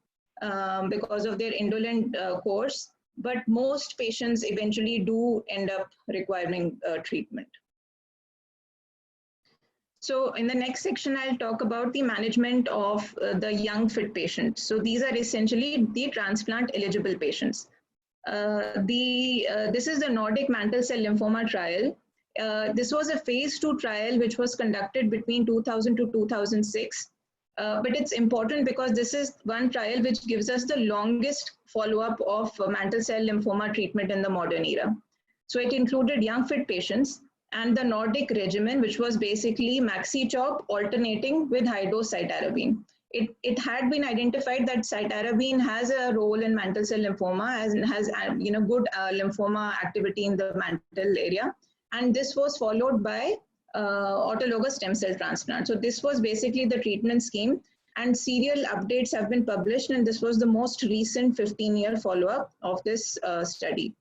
because of their indolent course, but most patients eventually do end up requiring treatment. So in the next section, I'll talk about the management of the young fit patients. So these are essentially the transplant eligible patients. This is the Nordic mantle cell lymphoma trial. This was a phase 2 trial which was conducted between 2000 to 2006. But it's important because this is one trial which gives us the longest follow-up of mantle cell lymphoma treatment in the modern era. So it included young fit patients and the Nordic regimen, which was basically maxi-chop alternating with high-dose cytarabine. It had been identified that cytarabine has a role in mantle cell lymphoma, as has good lymphoma activity in the mantle area, and this was followed by autologous stem cell transplant. So this was basically the treatment scheme, and serial updates have been published, and this was the most recent 15-year follow-up of this study.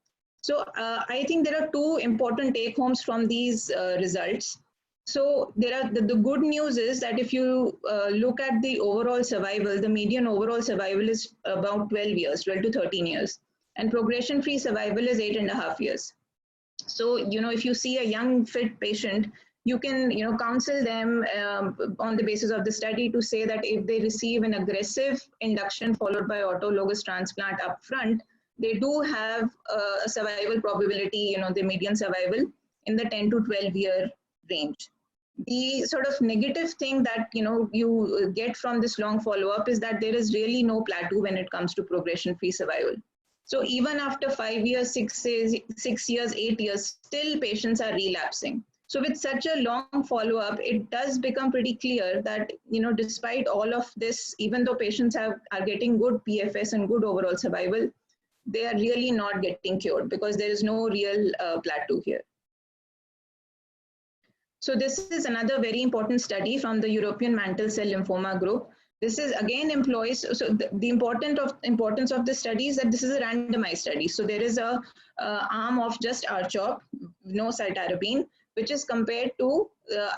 So I think there are two important take-homes from these results. So there are the good news is that if you look at the overall survival, the median overall survival is about 12 years, 12 to 13 years, and progression-free survival is 8.5 years. So, if you see a young fit patient, you can, counsel them on the basis of the study to say that if they receive an aggressive induction followed by autologous transplant upfront, they do have a survival probability, the median survival in the 10 to 12 year range. The sort of negative thing that, you get from this long follow-up is that there is really no plateau when it comes to progression-free survival. So even after 5 years, 6 years, 8 years, still patients are relapsing. So with such a long follow-up, it does become pretty clear that, despite all of this, even though patients are getting good PFS and good overall survival, they are really not getting cured because there is no real plateau here. So this is another very important study from the European Mantle Cell Lymphoma Group. This is again employs, so the importance of this study is that this is a randomized study. So there is a arm of just R-CHOP, no cytarabine, which is compared to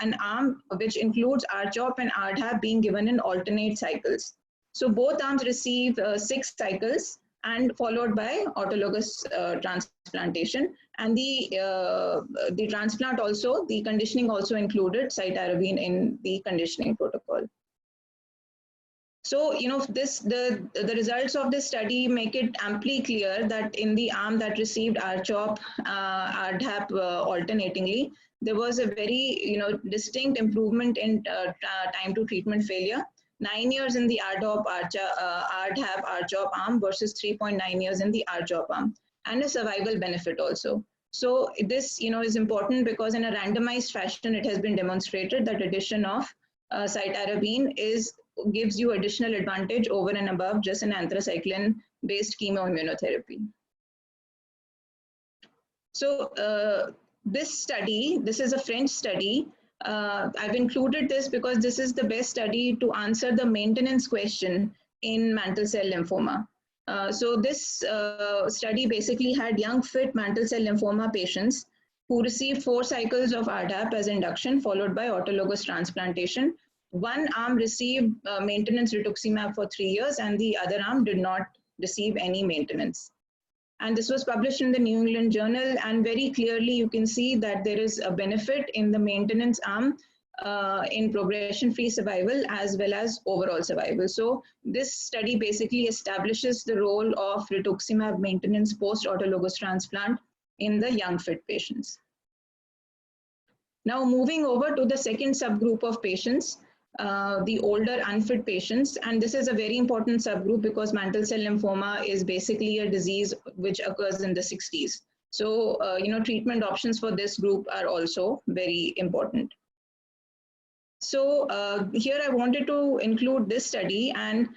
an arm which includes R-CHOP and RDAP being given in alternate cycles. So both arms receive 6 cycles and followed by autologous transplantation. And the transplant also, the conditioning also included cytarabine in the conditioning protocol. So, the results of this study make it amply clear that in the arm that received R-CHOP, RDAP alternatingly, there was a very, distinct improvement in time to treatment failure. 9 years in the RDAP, R-CHOP arm versus 3.9 years in the R-CHOP arm, and a survival benefit also. So this, is important because in a randomized fashion, it has been demonstrated that addition of cytarabine gives you additional advantage over and above just an anthracycline-based chemoimmunotherapy. So this study, this is a French study. I've included this because this is the best study to answer the maintenance question in mantle cell lymphoma. So this study basically had young fit mantle cell lymphoma patients who received 4 cycles of RDAP as induction followed by autologous transplantation. One arm received maintenance rituximab for 3 years and the other arm did not receive any maintenance. And this was published in the New England Journal, and very clearly you can see that there is a benefit in the maintenance arm in progression-free survival as well as overall survival. So this study basically establishes the role of rituximab maintenance post-autologous transplant in the young fit patients. Now moving over to the second subgroup of patients, the older unfit patients, and this is a very important subgroup because mantle cell lymphoma is basically a disease which occurs in the 60s. So, treatment options for this group are also very important. So here I wanted to include this study, and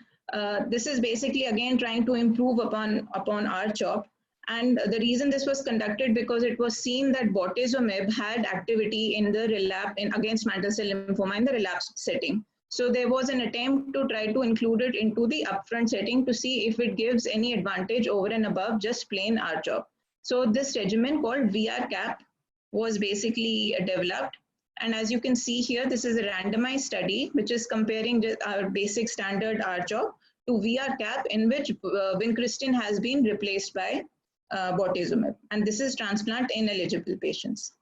this is basically again trying to improve upon R-CHOP. And the reason this was conducted because it was seen that bortezomib had activity in the relapse against mantle cell lymphoma in the relapse setting. So there was an attempt to try to include it into the upfront setting to see if it gives any advantage over and above just plain R-CHOP. So this regimen called VR-CAP was basically developed. And as you can see here, this is a randomized study, which is comparing our basic standard R-CHOP to VR-CAP, in which vincristine has been replaced by bortezomib. And this is transplant ineligible patients.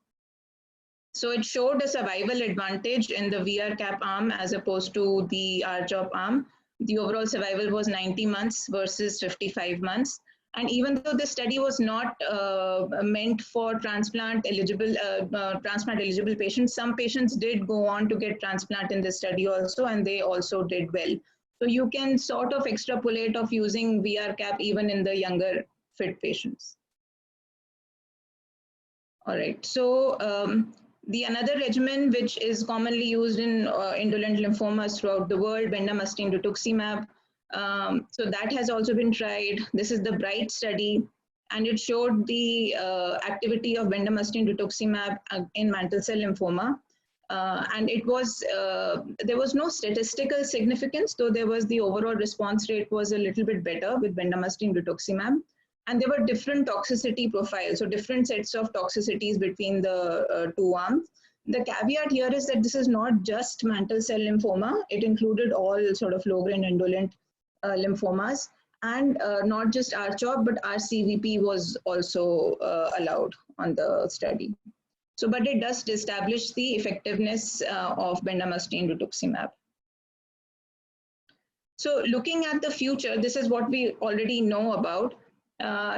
So it showed a survival advantage in the VR-CAP arm as opposed to the R-CHOP arm. The overall survival was 90 months versus 55 months. And even though the study was not meant for transplant eligible patients, some patients did go on to get transplant in this study also, and they also did well. So you can sort of extrapolate of using VR-CAP even in the younger fit patients. All right, so the another regimen which is commonly used in indolent lymphomas throughout the world, bendamustine rituximab. So that has also been tried. This is the BRIGHT study, and it showed the activity of bendamustine rituximab in mantle cell lymphoma. And it was, there was no statistical significance, though there was the overall response rate was a little bit better with bendamustine rituximab. And there were different toxicity profiles, so different sets of toxicities between the two arms. The caveat here is that this is not just mantle cell lymphoma. It included all sort of low-grade indolent lymphomas, and not just R-CHOP, but RCVP was also allowed on the study. So, but it does establish the effectiveness of bendamustine rituximab. So looking at the future, this is what we already know about.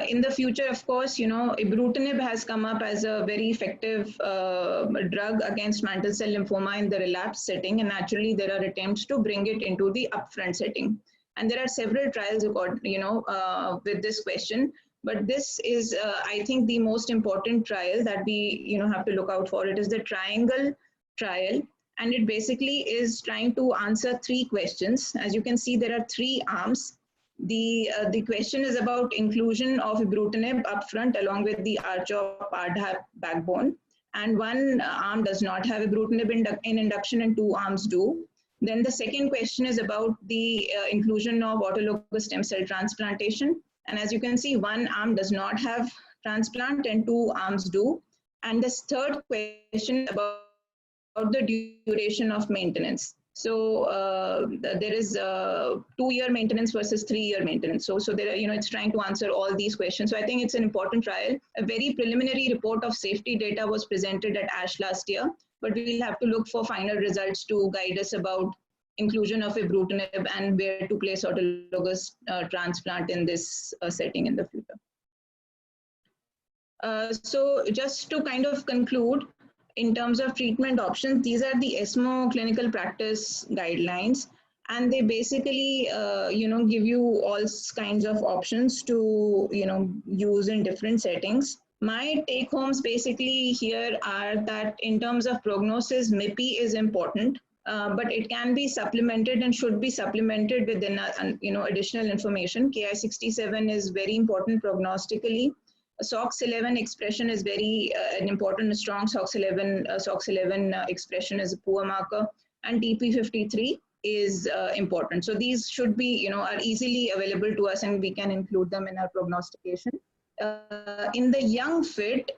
In the future, of course, you know, ibrutinib has come up as a very effective drug against mantle cell lymphoma in the relapse setting, and naturally there are attempts to bring it into the upfront setting. And there are several trials, you know, with this question. But this is, I think, the most important trial that we, you know, have to look out for. It is the TRIANGLE trial, and it basically is trying to answer 3 questions. As you can see, there are 3 arms. The question is about inclusion of ibrutinib upfront along with the R-CHOP RDAP backbone, and 1 arm does not have ibrutinib in induction and 2 arms do. Then the second question is about the inclusion of autologous stem cell transplantation, and as you can see, 1 arm does not have transplant and 2 arms do. And this third question is about the duration of maintenance. So there is 2-year maintenance versus 3-year maintenance. So there are, you know, it's trying to answer all these questions. So I think it's an important trial. A very preliminary report of safety data was presented at ASH last year, but we'll have to look for final results to guide us about inclusion of ibrutinib and where to place autologous transplant in this setting in the future. So just to kind of conclude, in terms of treatment options, these are the ESMO clinical practice guidelines, and they basically, you know, give you all kinds of options to, you know, use in different settings. My take homes basically here are that in terms of prognosis, MIPI is important, but it can be supplemented and should be supplemented with, you know, additional information. Ki67 is very important prognostically. SOX11 expression is very an important, strong SOX11 expression is a poor marker, and TP53 is important. So these should be, you know, are easily available to us, and we can include them in our prognostication. In the young fit,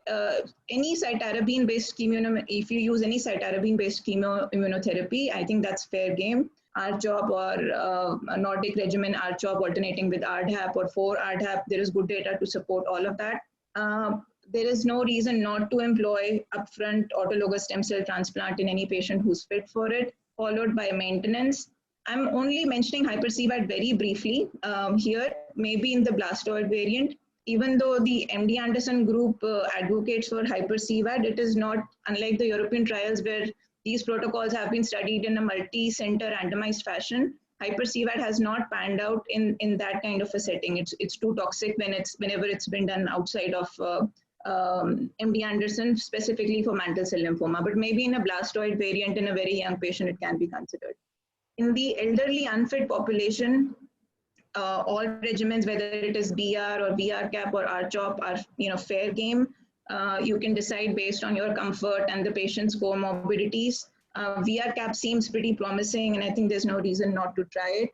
any cytarabine-based chemo, if you use any cytarabine-based immunotherapy, I think that's fair game. R-CHOP or a Nordic regimen, R-CHOP alternating with RDAP or 4 RDAP, there is good data to support all of that. There is no reason not to employ upfront autologous stem cell transplant in any patient who's fit for it, followed by maintenance. I'm only mentioning hyper-CVAD very briefly here, maybe in the blastoid variant. Even though the MD Anderson group advocates for hyper-CVAD, it is not, unlike the European trials where these protocols have been studied in a multi-center randomized fashion, hyper-CVAD has not panned out in that kind of a setting. It's too toxic whenever it's been done outside of MD Anderson, specifically for mantle cell lymphoma. But maybe in a blastoid variant in a very young patient, it can be considered. In the elderly unfit population, all regimens, whether it is BR or VR-CAP or R-CHOP, are, you know, fair game. You can decide based on your comfort and the patient's comorbidities. VR-CAP seems pretty promising, and I think there's no reason not to try it.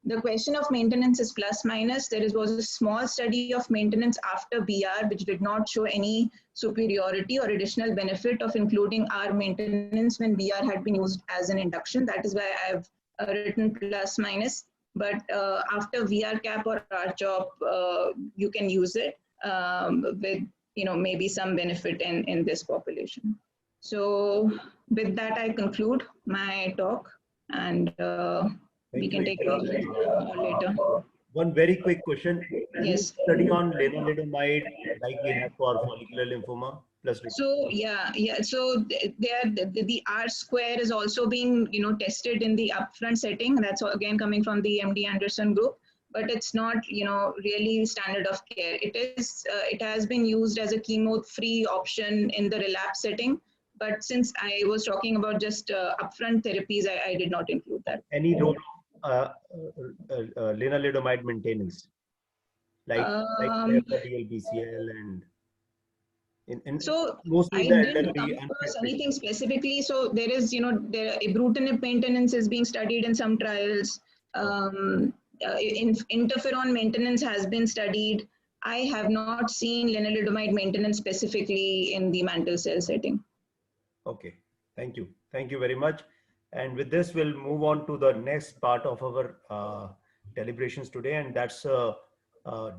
The question of maintenance is plus minus. There was a small study of maintenance after BR, which did not show any superiority or additional benefit of including R maintenance when BR had been used as an induction. That is why I've written plus minus. But after VR cap or RCHOP, you can use it with maybe some benefit in this population. So with that, I conclude my talk, and we can take it later. One very quick question. Yes. Study on lenalidomide like we have for follicular lymphoma plus. So yeah. So the R square is also being tested in the upfront setting. That's again coming from the MD Anderson group, but it's not really standard of care. It has been used as a chemo-free option in the relapse setting. But since I was talking about just upfront therapies, I did not include that. Any role lenalidomide maintenance, like DLBCL and so mostly I didn't come across anything specifically. So there is, ibrutinib maintenance is being studied in some trials. Interferon maintenance has been studied. I have not seen lenalidomide maintenance specifically in the mantle cell setting. Okay, thank you. Thank you very much. And with this, we'll move on to the next part of our deliberations today, and that's a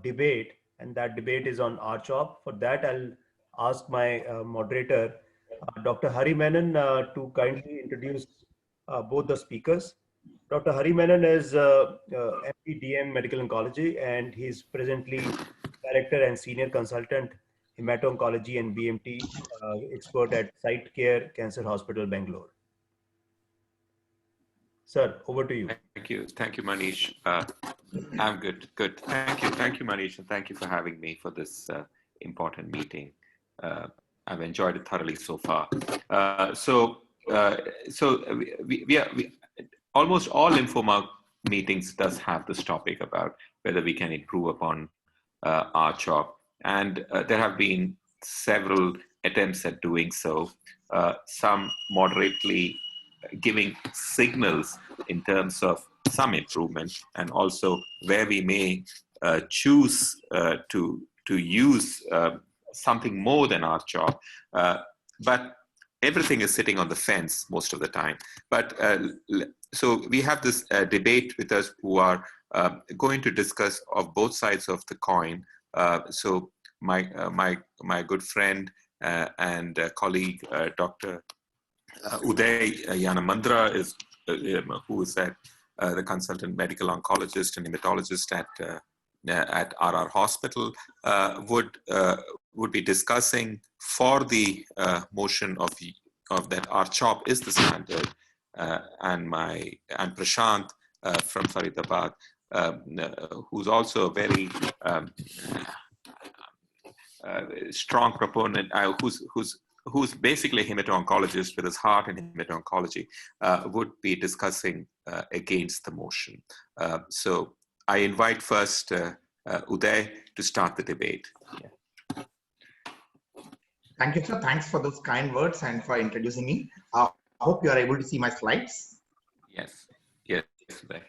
debate. And that debate is on RCHOP. For that, I'll ask my moderator, Dr. Hari Menon, to kindly introduce both the speakers. Dr. Hari Menon is MD/DM Medical Oncology, and he's presently Director and Senior Consultant Hemato-Oncology and BMT expert at Site Care Cancer Hospital, Bangalore. Sir, over to you. Thank you, Manish. I'm good. Thank you, Manish, and thank you for having me for this important meeting. I've enjoyed it thoroughly so far. We almost all lymphoma meetings does have this topic about whether we can improve upon RCHOP, and there have been several attempts at doing so. Some moderately giving signals in terms of some improvement, and also where we may choose to use something more than RCHOP, but everything is sitting on the fence most of the time. But so we have this debate with us who are going to discuss of both sides of the coin. So my good friend and colleague, Dr. Uday Yanamandra, who is the consultant medical oncologist and hematologist at RR Hospital, would be discussing for the motion of that RCHOP is the standard, and Prashant from Faridabad, who's also a very strong proponent, who's basically a hemato-oncologist with his heart in hemato-oncology, would be discussing against the motion. So I invite first Uday to start the debate. Yeah. Thank you, sir. Thanks for those kind words and for introducing me. I hope you are able to see my slides. Yes, Uday.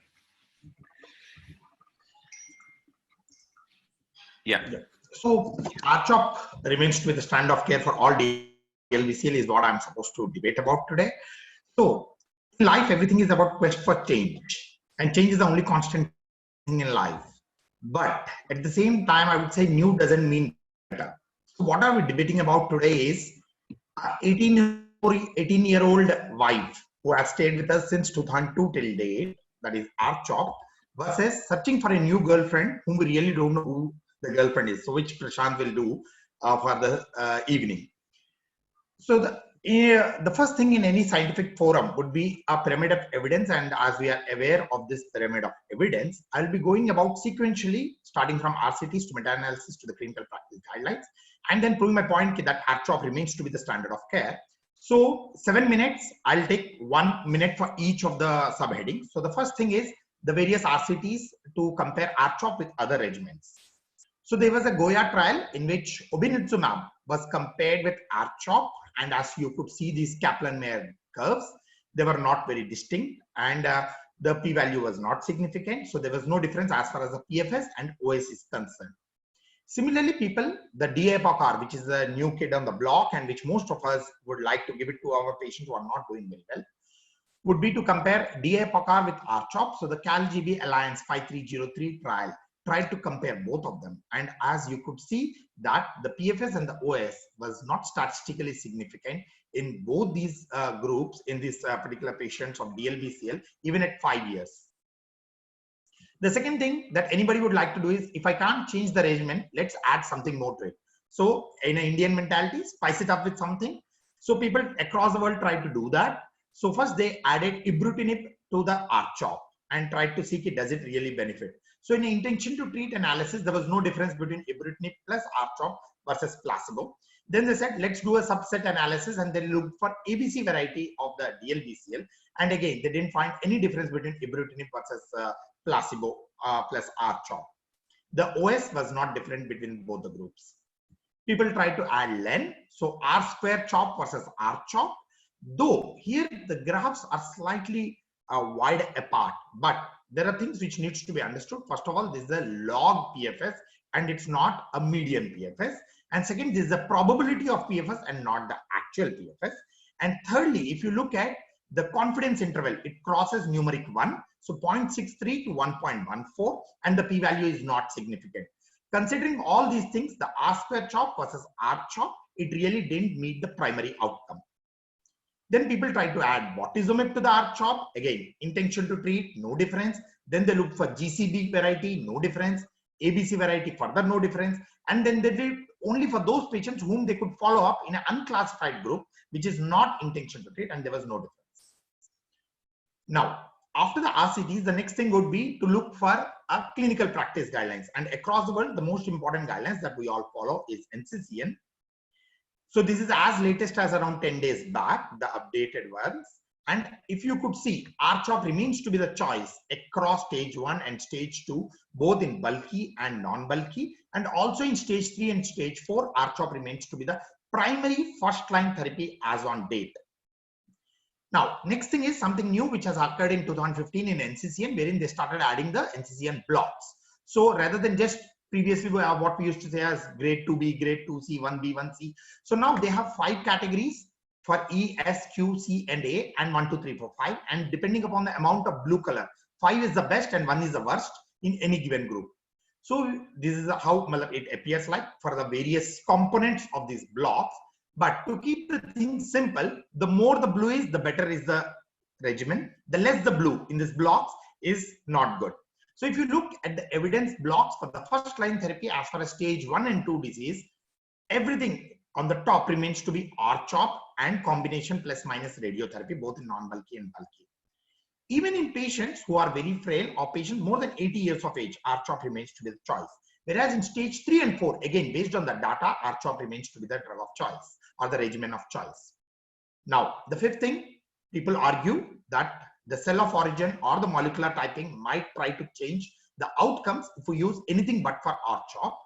Yeah. So RCHOP remains to be the standard of care for all DLBCL is what I'm supposed to debate about today. So in life, everything is about quest for change, and change is the only constant thing in life. But at the same time, I would say new doesn't mean better. So what are we debating about today is 18-year-old wife who has stayed with us since 2002 till date, that is RCHOP, versus searching for a new girlfriend whom we really don't know who the girlfriend is. So which Prashant will do for the evening. So the first thing in any scientific forum would be a pyramid of evidence, and as we are aware of this pyramid of evidence, I'll be going about sequentially, starting from RCTs to meta-analysis to the clinical practice guidelines, and then proving my point that RCHOP remains to be the standard of care. So 7 minutes, I'll take 1 minute for each of the subheadings. So the first thing is the various RCTs to compare RCHOP with other regimens. So there was a Goya trial in which obinutuzumab was compared with RCHOP, and as you could see these Kaplan-Meier curves, they were not very distinct. And the p-value was not significant. So there was no difference as far as the PFS and OS is concerned. Similarly, people, the DA-APOC-R, which is the new kid on the block and which most of us would like to give it to our patients who are not doing very well, would be to compare DA-APOC-R with R-CHOP. So the CALGB Alliance 5303 trial tried to compare both of them. And as you could see that the PFS and the OS was not statistically significant in both these groups in this particular patients of DLBCL, even at 5 years. The second thing that anybody would like to do is, if I can't change the regimen, let's add something more to it. So in an Indian mentality, spice it up with something. So people across the world tried to do that. So first they added ibrutinib to the R-CHOP and tried to see it, does it really benefit. So in the intention to treat analysis, there was no difference between ibrutinib plus R-CHOP versus placebo. Then they said, let's do a subset analysis and then look for ABC variety of the DLBCL. And again, they didn't find any difference between ibrutinib versus placebo plus R-CHOP. The OS was not different between both the groups. People tried to add len, so R square CHOP versus R-CHOP. Though here the graphs are slightly wide apart, but there are things which needs to be understood. First of all, this is a log PFS and it's not a median PFS. And second, this is the probability of PFS and not the actual PFS. And thirdly, if you look at the confidence interval, it crosses numeric 1. So 0.63 to 1.14 and the p-value is not significant. Considering all these things, the R square CHOP versus R-CHOP, it really didn't meet the primary outcome. Then people try to add bortezomib to the R-CHOP. Again, intention to treat, no difference. Then they look for GCB variety, no difference. ABC variety, further no difference. And then they did only for those patients whom they could follow up in an unclassified group, which is not intention to treat, and there was no difference. Now, after the RCTs, the next thing would be to look for a clinical practice guidelines. And across the world, the most important guidelines that we all follow is NCCN. So this is as latest as around 10 days back, the updated ones. And if you could see, R-CHOP remains to be the choice across stage 1 and stage 2, both in bulky and non-bulky. And also in stage 3 and stage 4, R-CHOP remains to be the primary first-line therapy as on date. Now, next thing is something new which has occurred in 2015 in NCCN, wherein they started adding the NCCN blocks. So rather than just previously what we used to say as grade 2B, grade 2C, 1B, 1C. So now they have 5 categories for E, S, Q, C, and A, and 1, 2, 3, 4, 5. And depending upon the amount of blue color, 5 is the best and 1 is the worst in any given group. So this is how it appears like for the various components of these blocks. But to keep the thing simple, the more the blue is, the better is the regimen. The less the blue in these blocks is not good. So if you look at the evidence blocks for the first line therapy as far as stage 1 and 2 disease, everything on the top remains to be R-CHOP and combination plus minus radiotherapy, both in non-bulky and bulky. Even in patients who are very frail or patients more than 80 years of age, R-CHOP remains to be the choice. Whereas in stage 3 and 4, again, based on the data, R-CHOP remains to be the drug of choice or the regimen of choice. Now, the fifth thing, people argue that the cell of origin or the molecular typing might try to change the outcomes if we use anything but for R-CHOP.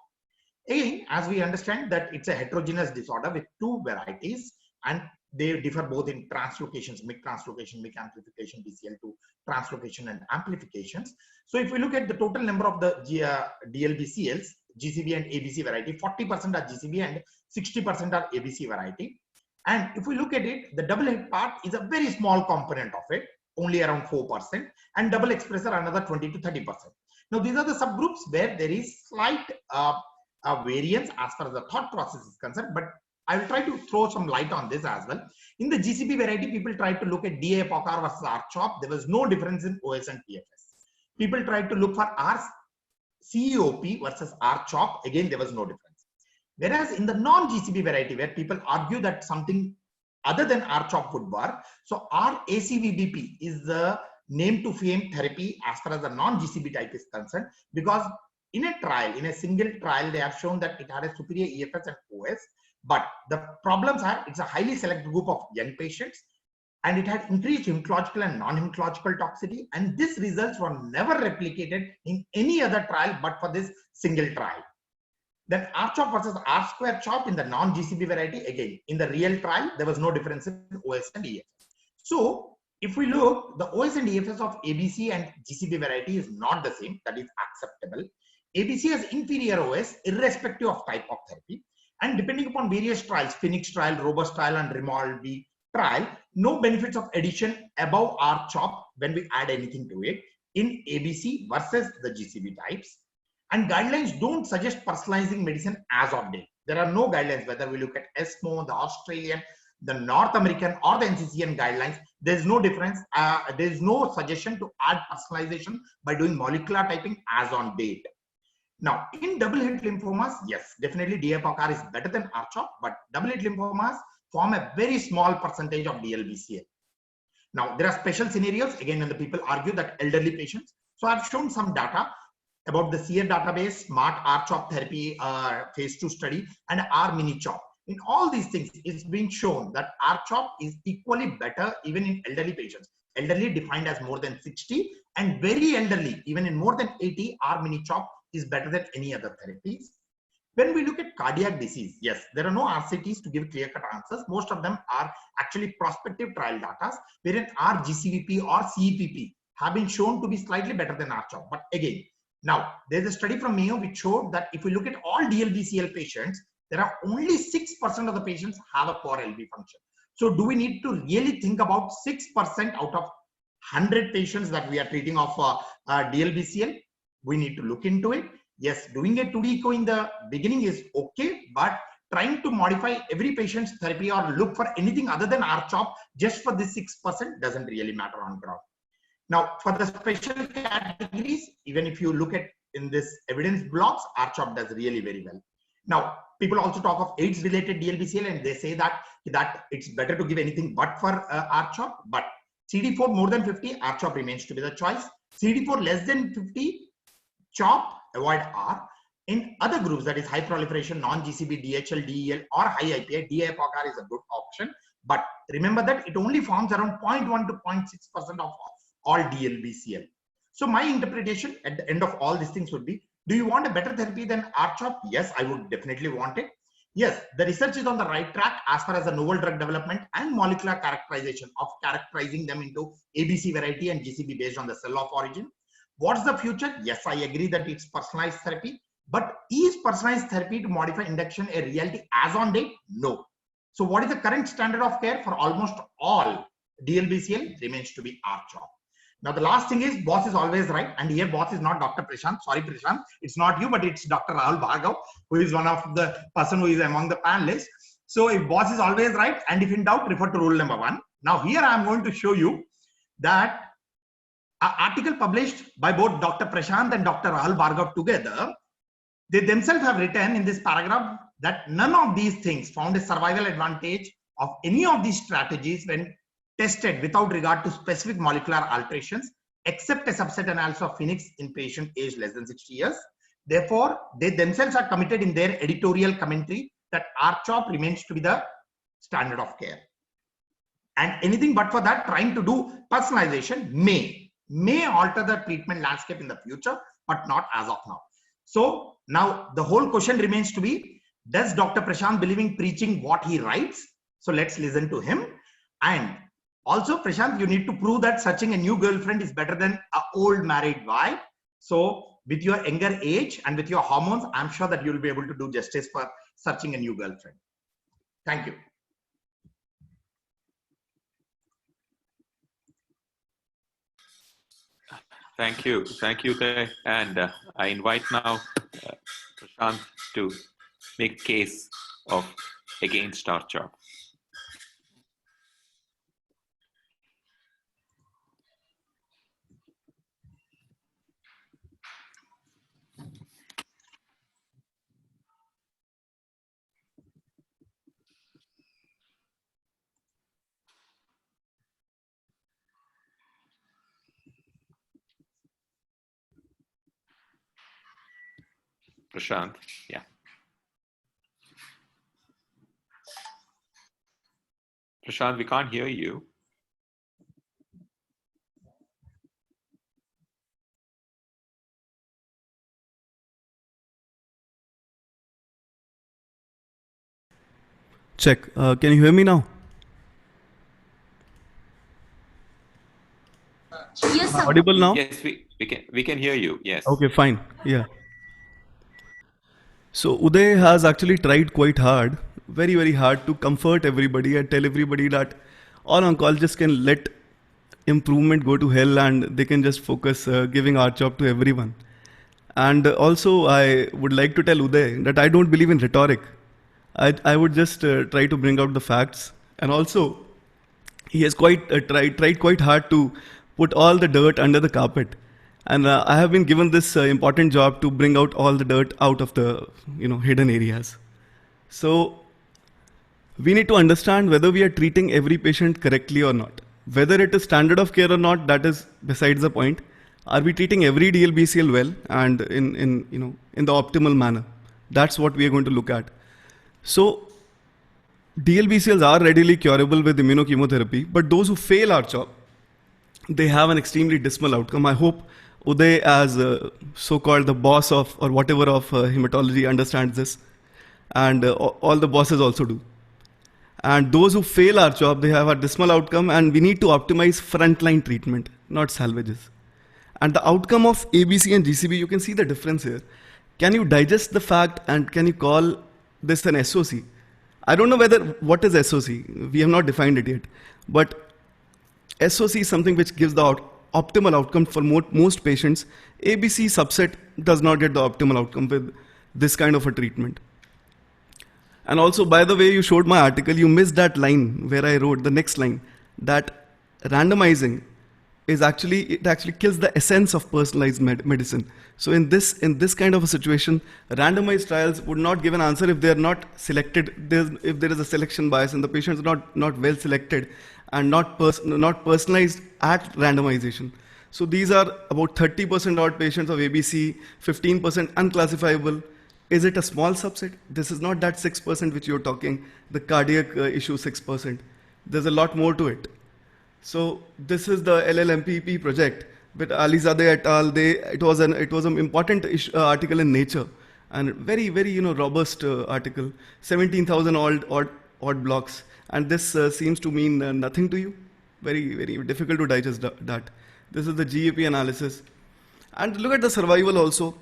Again, as we understand that it's a heterogeneous disorder with 2 varieties and they differ both in translocations, MYC translocation, MYC amplification, BCL2 translocation and amplifications. So if we look at the total number of the DLBCLs, GCB and ABC variety, 40% are GCB and 60% are ABC variety. And if we look at it, the double hit part is a very small component of it, only around 4%, and double expressor another 20 to 30%. Now these are the subgroups where there is slight variance as far as the thought process is concerned, but I will try to throw some light on this as well. In the GCB variety, people tried to look at DA-APOC-R versus R-CHOP. There was no difference in OS and PFS. People tried to look for R-CEOP versus R-CHOP. Again, there was no difference. Whereas in the non-GCB variety, where people argue that something other than R-CHOP would work, so R-ACVBP is the name to fame therapy as far as the non-GCB type is concerned, because in a trial, in a single trial, they have shown that it had a superior EFS and OS. But the problems are, it's a highly selected group of young patients and it had increased hematological and non-hematological toxicity. And these results were never replicated in any other trial but for this single trial. Then R-CHOP versus R-square CHOP in the non-GCB variety, again, in the real trial, there was no difference in OS and EFS. So If we look, the OS and EFS of ABC and GCB variety is not the same. That is acceptable. ABC has inferior OS irrespective of type of therapy. And depending upon various trials, Phoenix trial, Robust trial, and Rimaldi trial, no benefits of addition above R-CHOP when we add anything to it in ABC versus the GCB types. And guidelines don't suggest personalizing medicine as of date. There are no guidelines, whether we look at ESMO, the Australian, the North American, or the NCCN guidelines. There's no difference. There's no suggestion to add personalization by doing molecular typing as on date. Now, in double-hit lymphomas, yes, definitely DAPOCR is better than R-CHOP, but double-hit lymphomas form a very small percentage of DLBCL. Now, there are special scenarios, again, when the people argue that elderly patients. So I've shown some data about the SEER database, SMART R-CHOP therapy phase 2 study, and R-mini-CHOP. In all these things, it's been shown that R-CHOP is equally better even in elderly patients. Elderly defined as more than 60, and very elderly, even in more than 80, R-mini-CHOP is better than any other therapies. When we look at cardiac disease, yes, there are no RCTs to give clear-cut answers. Most of them are actually prospective trial data, wherein R-GCVP or CEPP have been shown to be slightly better than R-CHOP. But again, now there's a study from Mayo which showed that if we look at all DLBCL patients, there are only 6% of the patients have a poor LV function. So do we need to really think about 6% out of 100 patients that we are treating of DLBCL? We need to look into it. Yes, doing a 2D echo in the beginning is okay, but trying to modify every patient's therapy or look for anything other than R-CHOP just for this 6% doesn't really matter on ground. Now, for the special categories, even if you look at in this evidence blocks, R-CHOP does really very well. Now, people also talk of AIDS-related DLBCL and they say that it's better to give anything but for R-CHOP, but CD4 more than 50, R-CHOP remains to be the choice. CD4 less than 50, CHOP, avoid R. In other groups, that is high proliferation, non-GCB, DHL, DEL, or high IPI, DAPOCR is a good option. But remember that it only forms around 0.1 to 0.6% of all DLBCL. So my interpretation at the end of all these things would be, do you want a better therapy than R-CHOP? Yes, I would definitely want it. Yes, the research is on the right track as far as the novel drug development and molecular characterization of characterizing them into ABC variety and GCB based on the cell of origin. What's the future? Yes, I agree that it's personalized therapy, but is personalized therapy to modify induction a reality as on date? No. So what is the current standard of care for almost all DLBCL? Remains to be R-CHOP. Now, the last thing is boss is always right. And here boss is not Dr. Prashant. Sorry, Prashant. It's not you, but it's Dr. Rahul Bhargav, who is one of the person who is among the panelists. So if boss is always right, and if in doubt, refer to rule number 1. Now, here I am going to show you that an article published by both Dr. Prashant and Dr. Rahul Bhargav together, they themselves have written in this paragraph that none of these things found a survival advantage of any of these strategies when tested without regard to specific molecular alterations, except a subset analysis of Phoenix in patient aged less than 60 years. Therefore, they themselves are committed in their editorial commentary that R-CHOP remains to be the standard of care. And anything but for that, trying to do personalization may alter the treatment landscape in the future, but not as of now. So now the whole question remains to be, does Dr. Prashant believe in preaching what he writes? So let's listen to him. And also, Prashant, you need to prove that searching a new girlfriend is better than an old married wife. So with your younger age and with your hormones, I'm sure that you'll be able to do justice for searching a new girlfriend. Thank you. Thank you. Thank you. And I invite now Prashant to make case of against R-CHOP. Prashant, yeah. Prashant, we can't hear you. Check. Can you hear me now? Yes, sir. Audible now? Yes, we can hear you. Yes. Okay, fine. Yeah. So Uday has actually tried quite hard, very, very hard to comfort everybody and tell everybody that all oncologists can let improvement go to hell and they can just focus giving our job to everyone. And also, I would like to tell Uday that I don't believe in rhetoric. I would just try to bring out the facts. And also, he has tried quite hard to put all the dirt under the carpet. And I have been given this important job to bring out all the dirt out of the hidden areas. So we need to understand whether we are treating every patient correctly or not. Whether it is standard of care or not, that is besides the point. Are we treating every DLBCL well and in the optimal manner? That's what we are going to look at. So DLBCLs are readily curable with immunochemotherapy, but those who fail our job, they have an extremely dismal outcome. I hope Uday, as so-called the boss of or whatever of hematology, understands this, and all the bosses also do. And those who fail our job, they have a dismal outcome, and we need to optimize frontline treatment, not salvages. And the outcome of ABC and GCB, you can see the difference here. Can you digest the fact and can you call this an SOC? I don't know what is SOC. We have not defined it yet. But SOC is something which gives the optimal outcome for most patients. ABC subset does not get the optimal outcome with this kind of a treatment. And also, by the way, you showed my article, you missed that line where I wrote the next line, that randomizing is actually kills the essence of personalized medicine. So in this kind of a situation, randomized trials would not give an answer if they are not selected. If there is a selection bias and the patients are not well selected and not personalized at randomization. So these are about 30% odd patients of ABC, 15% unclassifiable. Is it a small subset? This is not that 6% which you're talking, the cardiac issue 6%. There's a lot more to it. So this is the LLMPP project with Alizadeh et al. It was an important article in Nature, and very robust article. 17,000 odd blocks, and this seems to mean nothing to you. Very, very difficult to digest that. This is the GAP analysis, and look at the survival also.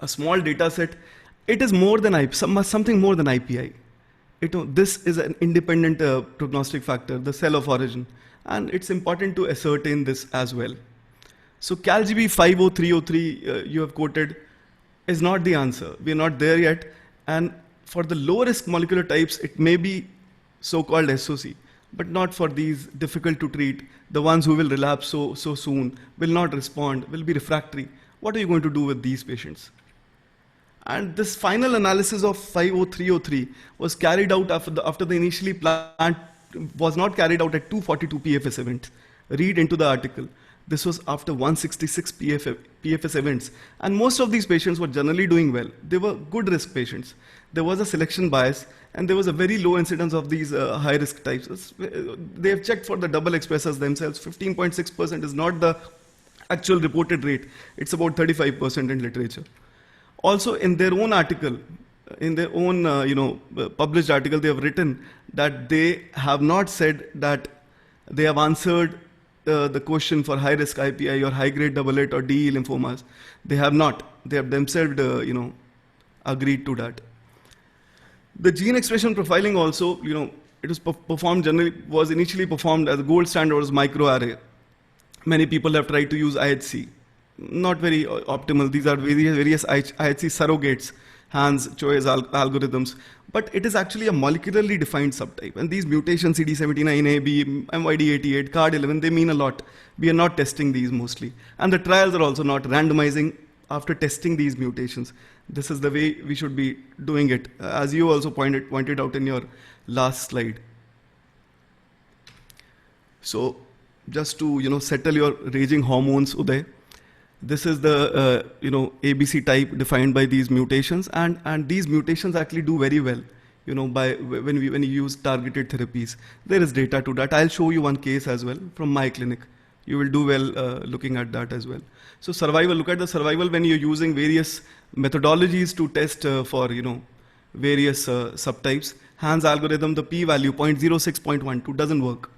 A small data set. It is more than something more than IPI. This is an independent prognostic factor, the cell of origin. And it's important to ascertain this as well. So CalGB 50303 you have quoted is not the answer. We are not there yet. And for the low risk molecular types, it may be so-called SOC, but not for these difficult to treat, the ones who will relapse so soon, will not respond, will be refractory. What are you going to do with these patients? And this final analysis of 50303 was carried out after the initially planned, was not carried out at 242 PFS events. Read into the article. This was after 166 PFS events. And most of these patients were generally doing well. They were good risk patients. There was a selection bias, and there was a very low incidence of these high risk types. They have checked for the double expressors themselves. 15.6% is not the actual reported rate. It's about 35% in literature. Also, in their own article, in their own published article, they have written that they have not said that they have answered the question for high risk IPI or high grade AA or DE lymphomas. They have not. They have themselves agreed to that. The gene expression profiling also, it was initially performed as a gold standard was microarray. Many people have tried to use IHC. Not very optimal. These are various IHC surrogates, Hans Choi's algorithms, but it is actually a molecularly defined subtype. And these mutations, CD79A, B, MYD88, CARD11, they mean a lot. We are not testing these mostly. And the trials are also not randomizing after testing these mutations. This is the way we should be doing it, as you also pointed out in your last slide. So just to settle your raging hormones, Uday, this is the ABC type defined by these mutations, and these mutations actually do very well, when you use targeted therapies. There is data to that. I'll show you one case as well from my clinic. You will do well looking at that as well. So survival, look at the survival when you're using various methodologies to test for various subtypes. Hans algorithm, the p-value 0.06, 0.12 doesn't work.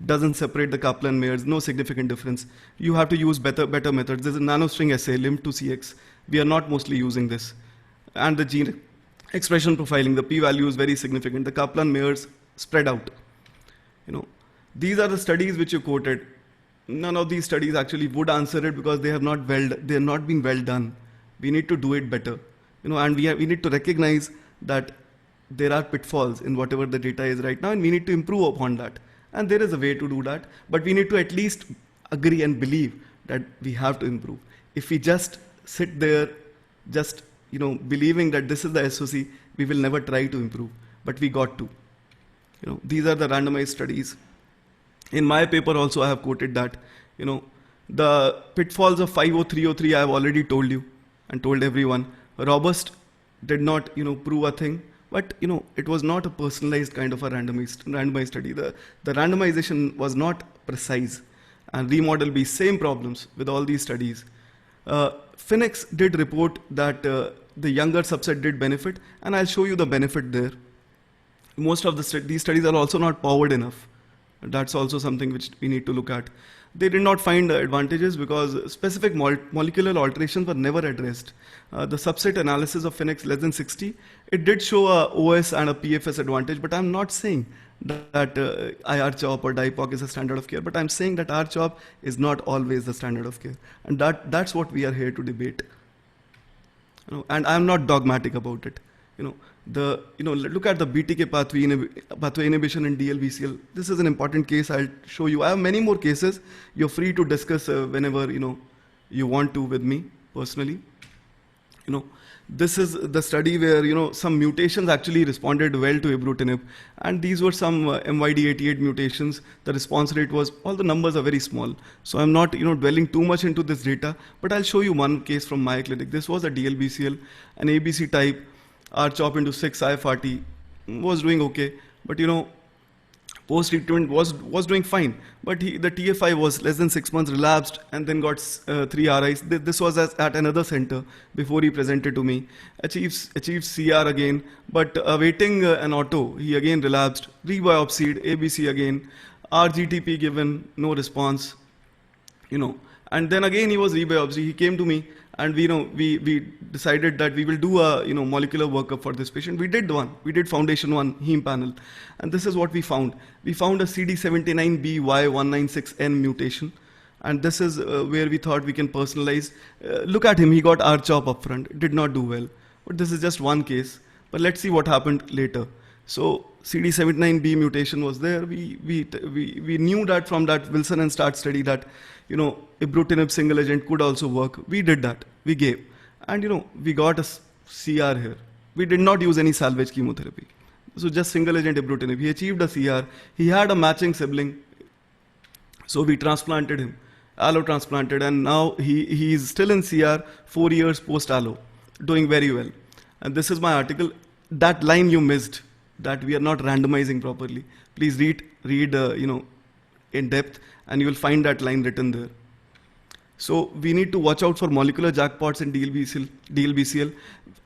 doesn't separate the Kaplan-Meier's, no significant difference. You have to use better methods. There's a nanostring assay, LIMP2CX. We are not mostly using this. And the gene expression profiling, the p-value is very significant. The Kaplan-Meier's spread out. These are the studies which you quoted. None of these studies actually would answer it because they have not been well done. We need to do it better. And we need to recognize that there are pitfalls in whatever the data is right now, and we need to improve upon that. And there is a way to do that, but we need to at least agree and believe that we have to improve. If we just sit there, just believing that this is the SOC, we will never try to improve. But we got to. These are the randomized studies. In my paper also, I have quoted that. The pitfalls of 50303 I have already told you and told everyone. Robust did not prove a thing. But it was not a personalized kind of a randomized study. The randomization was not precise, and remodel B, same problems with all these studies. Phoenix did report that the younger subset did benefit, and I'll show you the benefit there. Most of these studies are also not powered enough. That's also something which we need to look at. They did not find the advantages because specific molecular alterations were never addressed. The subset analysis of Phoenix less than 60, it did show a OS and a PFS advantage, but I'm not saying that IR-CHOP or DIPOC is a standard of care, but I'm saying that R-CHOP is not always the standard of care. And that's what we are here to debate. And I'm not dogmatic about it. Look at the BTK pathway inhibition in DLBCL. This is an important case. I'll show you. I have many more cases. You're free to discuss whenever you want to with me personally. This is the study where some mutations actually responded well to ibrutinib, and these were some MYD88 mutations. The response rate was, all the numbers are very small, so I'm not dwelling too much into this data, but I'll show you one case from my clinic. This was a DLBCL, an ABC type. R-CHOP into 6 IFRT was doing okay, but post-treatment was doing fine. But the TFI was less than 6 months, relapsed, and then got 3 RIs. This was at another center before he presented to me. Achieved CR again, but awaiting an auto, he again relapsed, rebiopsied, ABC again, RGTP given, no response, And then again he was rebiopsy. He came to me, and we decided that we will do a molecular workup for this patient. We did one. We did Foundation 1 heme panel, and this is what we found. We found a CD79BY196N mutation, and this is where we thought we can personalize. Look at him. He got R-CHOP upfront. Did not do well. But this is just one case. But let's see what happened later. So CD79B mutation was there. We knew that from that Wilson and Start study that ibrutinib single agent could also work. We did that. We gave, and we got a CR here. We did not use any salvage chemotherapy. So just single agent ibrutinib. He achieved a CR. He had a matching sibling, so we transplanted him, allo transplanted, and now he is still in CR 4 years post allo, doing very well. And this is my article. That line you missed, that we are not randomizing properly. Please read in depth, and you will find that line written there. So we need to watch out for molecular jackpots in DLBCL.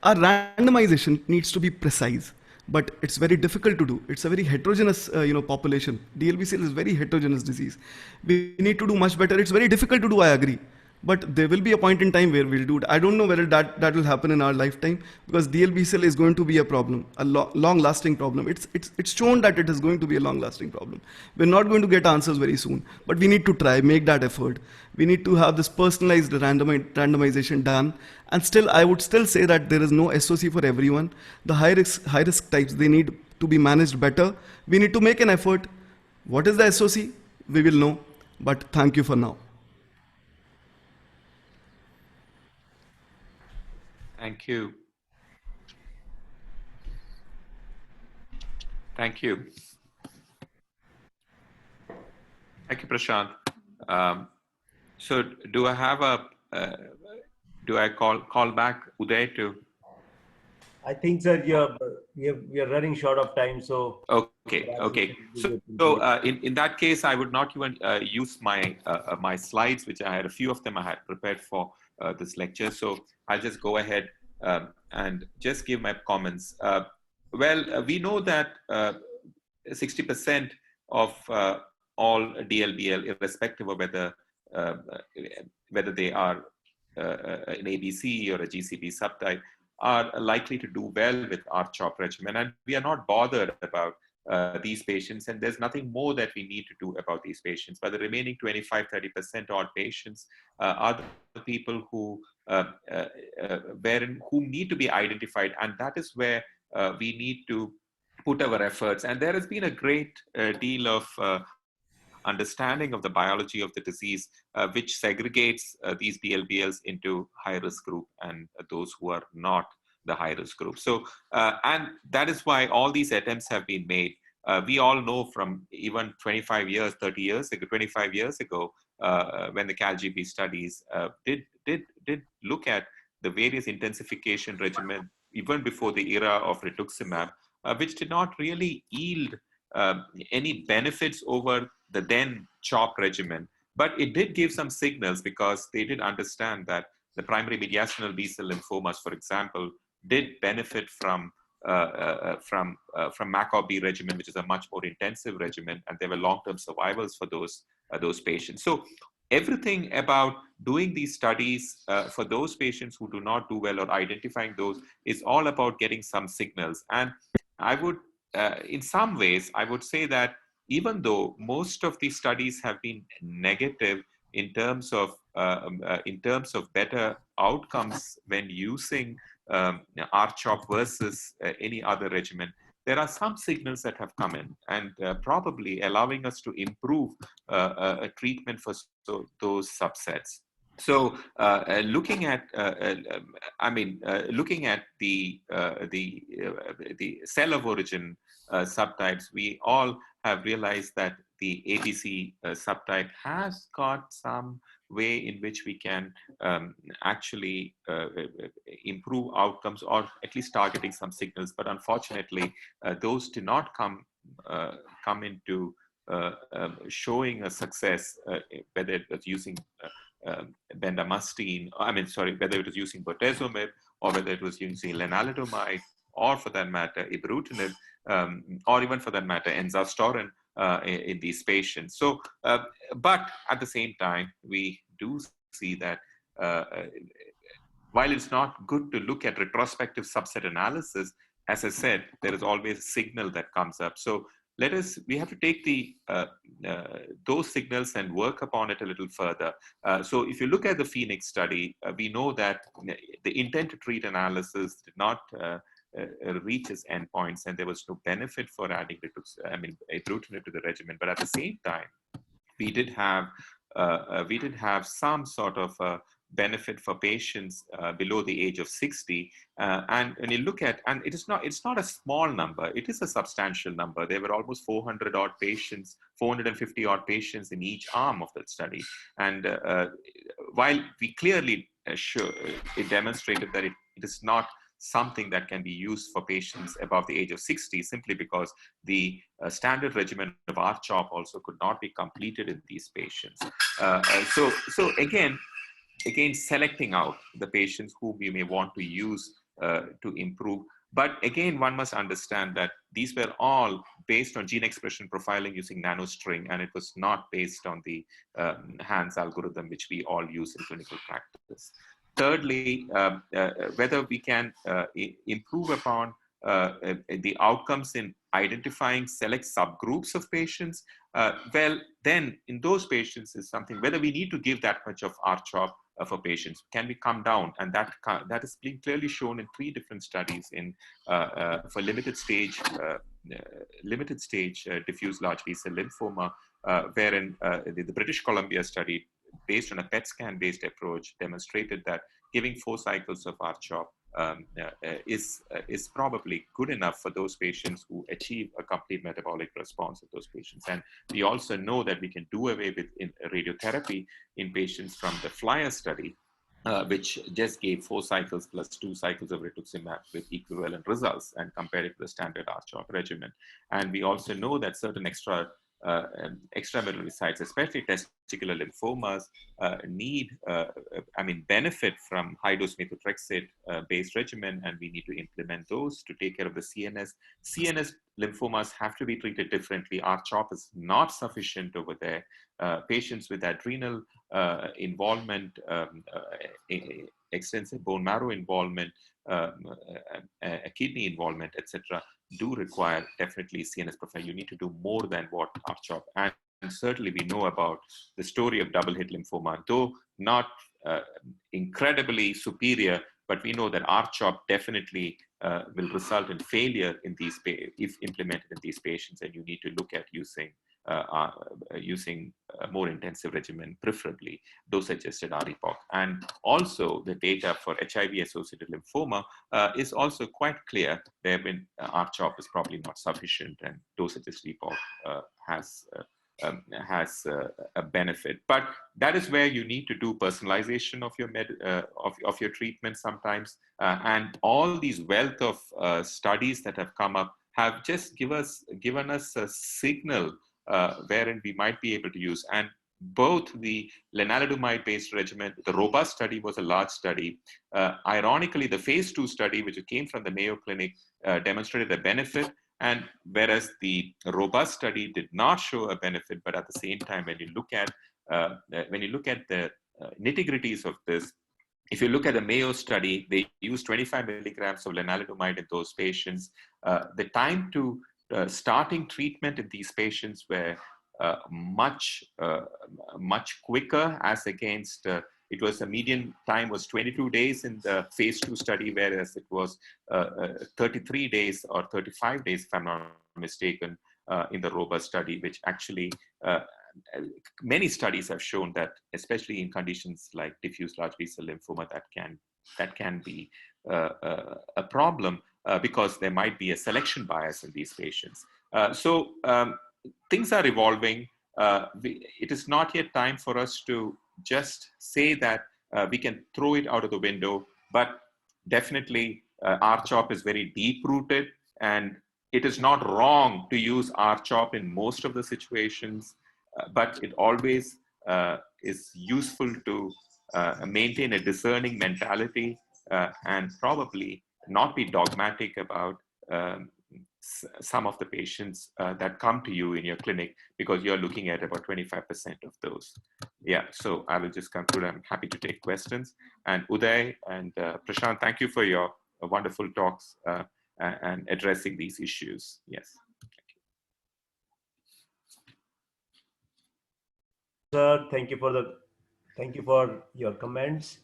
Our randomization needs to be precise, but it's very difficult to do. It's a very heterogeneous population. DLBCL is very heterogeneous disease. We need to do much better. It's very difficult to do, I agree. But there will be a point in time where we'll do it. I don't know whether that will happen in our lifetime, because DLBCL is going to be a problem, a long-lasting problem. It's shown that it is going to be a long-lasting problem. We're not going to get answers very soon, but we need to try, make that effort. We need to have this personalized randomization done. And still, I would still say that there is no SOC for everyone. The high-risk types, they need to be managed better. We need to make an effort. What is the SOC? We will know. But thank you for now. Thank you. Thank you. Thank you, Prashant. So do I have do I call back Uday to? I think, sir, we are running short of time, so. Okay. So in that case, I would not even use my my slides, which I had a few of them I had prepared for this lecture. So I'll just go ahead and just give my comments. We know that 60% of all DLBL, irrespective of whether they are an ABC or a GCB subtype, are likely to do well with R-CHOP regimen. And we are not bothered about these patients, and there's nothing more that we need to do about these patients. But the remaining 25-30% odd patients are the people who who need to be identified, and that is where we need to put our efforts. And there has been a great deal of understanding of the biology of the disease, which segregates these DLBLs into high-risk group and those who are not the high-risk group. So, and that is why all these attempts have been made. We all know from even 25 years, 30 years ago, 25 years ago, when the CalGB studies did look at the various intensification regimen, even before the era of rituximab, which did not really yield any benefits over the then CHOP regimen. But it did give some signals, because they did understand that the primary mediastinal B-cell lymphomas, for example, did benefit from MACOB regimen, which is a much more intensive regimen, and there were long-term survivals for those patients. So everything about doing these studies for those patients who do not do well, or identifying those, is all about getting some signals. And I would, in some ways, I would say that even though most of these studies have been negative in terms of better outcomes when using R-CHOP versus any other regimen, there are some signals that have come in, and probably allowing us to improve a treatment for those subsets. So, looking at, looking at the cell of origin subtypes, we all have realized that the ABC subtype has got some way in which we can actually improve outcomes, or at least targeting some signals. But unfortunately, those do not come into showing a success, whether it was using bendamustine, whether it was using bortezomib, or whether it was using lenalidomide, or for that matter, ibrutinib, or even for that matter, enzastaurin in these patients. So, but at the same time, we do see that while it's not good to look at retrospective subset analysis, as I said, there is always a signal that comes up. So we have to take those signals and work upon it a little further. So if you look at the Phoenix study, we know that the intent to treat analysis did not reach its endpoints, and there was no benefit for adding ibrutinib to the regimen. But at the same time, we did have some sort of benefit for patients below the age of 60. And when you look at, and it's not a small number, it is a substantial number. There were almost 400 odd patients, 450 odd patients in each arm of that study. And while we clearly it demonstrated that it is not something that can be used for patients above the age of 60, simply because the standard regimen of R-CHOP also could not be completed in these patients. So again, selecting out the patients who we may want to use to improve. But again, one must understand that these were all based on gene expression profiling using nanostring, and it was not based on the Hans algorithm, which we all use in clinical practice. Thirdly, whether we can improve upon the outcomes in identifying select subgroups of patients, well, then in those patients is something, whether we need to give that much of R-CHOP for patients, can we come down? And that is being clearly shown in 3 different studies for limited stage diffuse large B-cell lymphoma, wherein the British Columbia study, based on a PET scan based approach, demonstrated that giving 4 cycles of R-CHOP is probably good enough for those patients who achieve a complete metabolic response of those patients. And we also know that we can do away with radiotherapy in patients from the FLIER study, which just gave 4 cycles plus 2 cycles of rituximab with equivalent results, and compared it to the standard R-CHOP regimen. And we also know that certain extramedullary sites, especially testicular lymphomas, benefit from high-dose methotrexate based regimen, and we need to implement those to take care of the CNS lymphomas have to be treated differently. R-CHOP is not sufficient over there. Patients with adrenal involvement, extensive bone marrow involvement, kidney involvement, etc., do require definitely CNS profile. You need to do more than what R-CHOP. And certainly we know about the story of double-hit lymphoma, though not incredibly superior, but we know that R-CHOP definitely will result in failure in these if implemented in these patients, and you need to look at using a more intensive regimen, preferably dose-adjusted REPOC. And also the data for HIV-associated lymphoma is also quite clear. There have been R-CHOP is probably not sufficient, and dose-adjusted REPOC has a benefit. But that is where you need to do personalization of your of your treatment sometimes. And all these wealth of studies that have come up have just given us a signal wherein we might be able to use. And both the lenalidomide-based regimen, the ROBUST study was a large study. Ironically, the phase 2 study, which came from the Mayo Clinic, demonstrated a benefit. And whereas the ROBUST study did not show a benefit, but at the same time, when you look at the nitty-gritties of this, if you look at the Mayo study, they used 25 milligrams of lenalidomide in those patients. The time to starting treatment in these patients were much quicker, as against it was, the median time was 22 days in the phase 2 study, whereas it was 33 days or 35 days, if I'm not mistaken, in the ROBUST study, which actually many studies have shown that, especially in conditions like diffuse large B-cell lymphoma, that can be a problem because there might be a selection bias in these patients. So things are evolving. It is not yet time for us to just say that we can throw it out of the window, but definitely R-CHOP is very deep-rooted, and it is not wrong to use R-CHOP in most of the situations, but it always is useful to maintain a discerning mentality and probably not be dogmatic about some of the patients that come to you in your clinic, because you're looking at about 25% of those. Yeah, so I will just conclude. I'm happy to take questions. And Uday and Prashant, thank you for your wonderful talks and addressing these issues. Yes. Sir, thank you for your comments.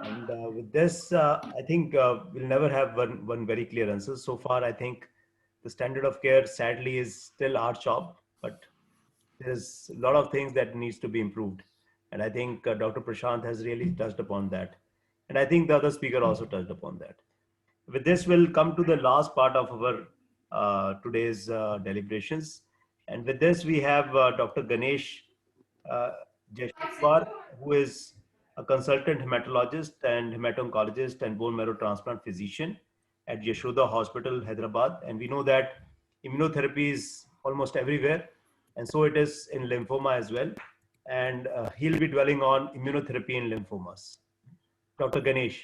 And with this, I think we'll never have one very clear answer. So far, I think the standard of care, sadly, is still R-CHOP, but there's a lot of things that needs to be improved. And I think Dr. Prashant has really touched upon that. And I think the other speaker also touched upon that. With this, we'll come to the last part of our today's deliberations. And with this, we have Dr. Ganesh Jeshwar, who is a consultant hematologist and hemato-oncologist and bone marrow transplant physician at Yashoda Hospital, Hyderabad. And we know that immunotherapy is almost everywhere, and so it is in lymphoma as well. And he'll be dwelling on immunotherapy in lymphomas. Dr. Ganesh.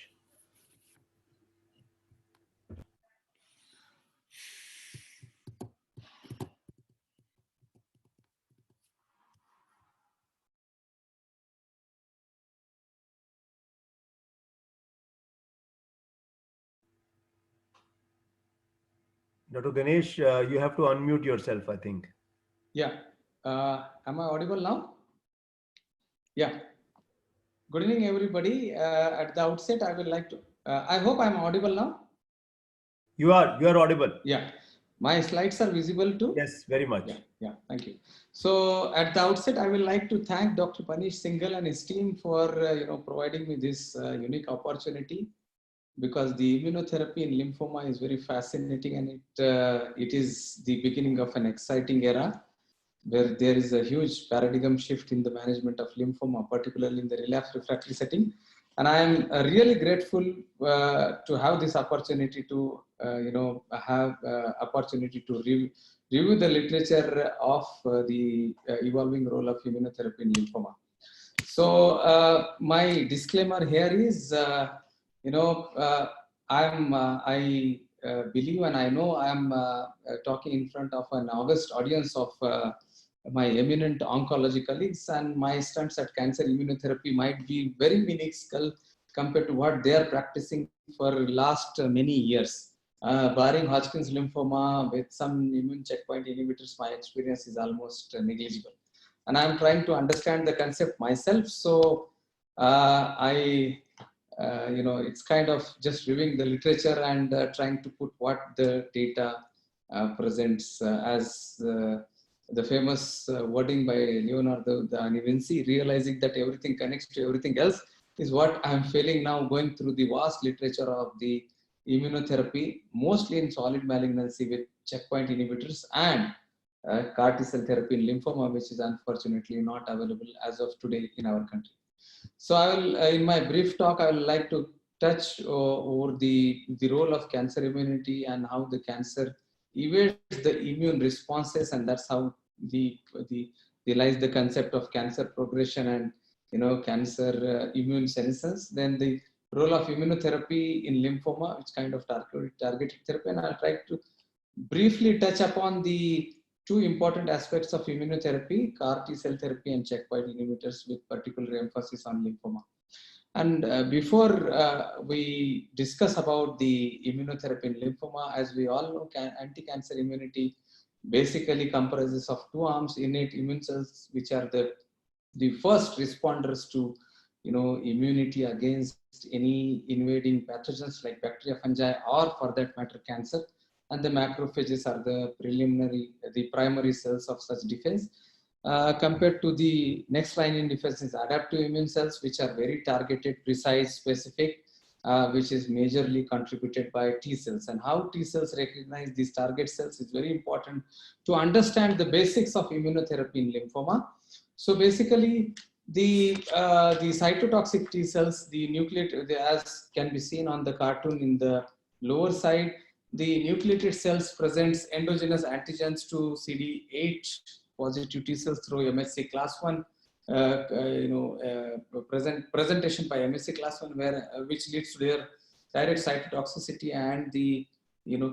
Dr. Ganesh, you have to unmute yourself, I think. Yeah. Am I audible now? Yeah. Good evening, everybody. At the outset, I would like to, I hope I'm audible now. You are audible. Yeah. My slides are visible too? Yes, very much. Yeah, thank you. So at the outset, I would like to thank Dr. Manish Singhal and his team for providing me this unique opportunity, because the immunotherapy in lymphoma is very fascinating, and it is the beginning of an exciting era where there is a huge paradigm shift in the management of lymphoma, particularly in the relapse refractory setting. And I am really grateful to have this opportunity to, opportunity to review the literature of the evolving role of immunotherapy in lymphoma. So my disclaimer here is, I believe, and I know I'm talking in front of an august audience of my eminent oncology colleagues, and my stunts at cancer immunotherapy might be very minuscule compared to what they are practicing for last many years. Barring Hodgkin's lymphoma with some immune checkpoint inhibitors, my experience is almost negligible. And I'm trying to understand the concept myself. So it's kind of just reviewing the literature and trying to put what the data presents as the famous wording by Leonardo da Vinci, realizing that everything connects to everything else, is what I'm feeling now going through the vast literature of the immunotherapy, mostly in solid malignancy with checkpoint inhibitors and CAR T cell therapy in lymphoma, which is unfortunately not available as of today in our country. So I will, in my brief talk, I would like to touch over the role of cancer immunity and how the cancer evades the immune responses, and that's how the lies the concept of cancer progression and cancer immune senescence. Then the role of immunotherapy in lymphoma, which kind of targeted therapy, and I'll try to briefly touch upon the two important aspects of immunotherapy: CAR T cell therapy and checkpoint inhibitors, with particular emphasis on lymphoma. And before we discuss about the immunotherapy in lymphoma, as we all know, anti-cancer immunity basically comprises of two arms: innate immune cells, which are the first responders to immunity against any invading pathogens like bacteria, fungi, or for that matter cancer. And the macrophages are the primary cells of such defense. Compared to the next line in defense is adaptive immune cells, which are very targeted, precise, specific, which is majorly contributed by T cells. And how T cells recognize these target cells is very important to understand the basics of immunotherapy in lymphoma. So basically, the cytotoxic T cells, as can be seen on the cartoon in the lower side, the nucleated cells presents endogenous antigens to CD8 positive T cells through MHC class 1, presentation by MHC class 1, which leads to their direct cytotoxicity and the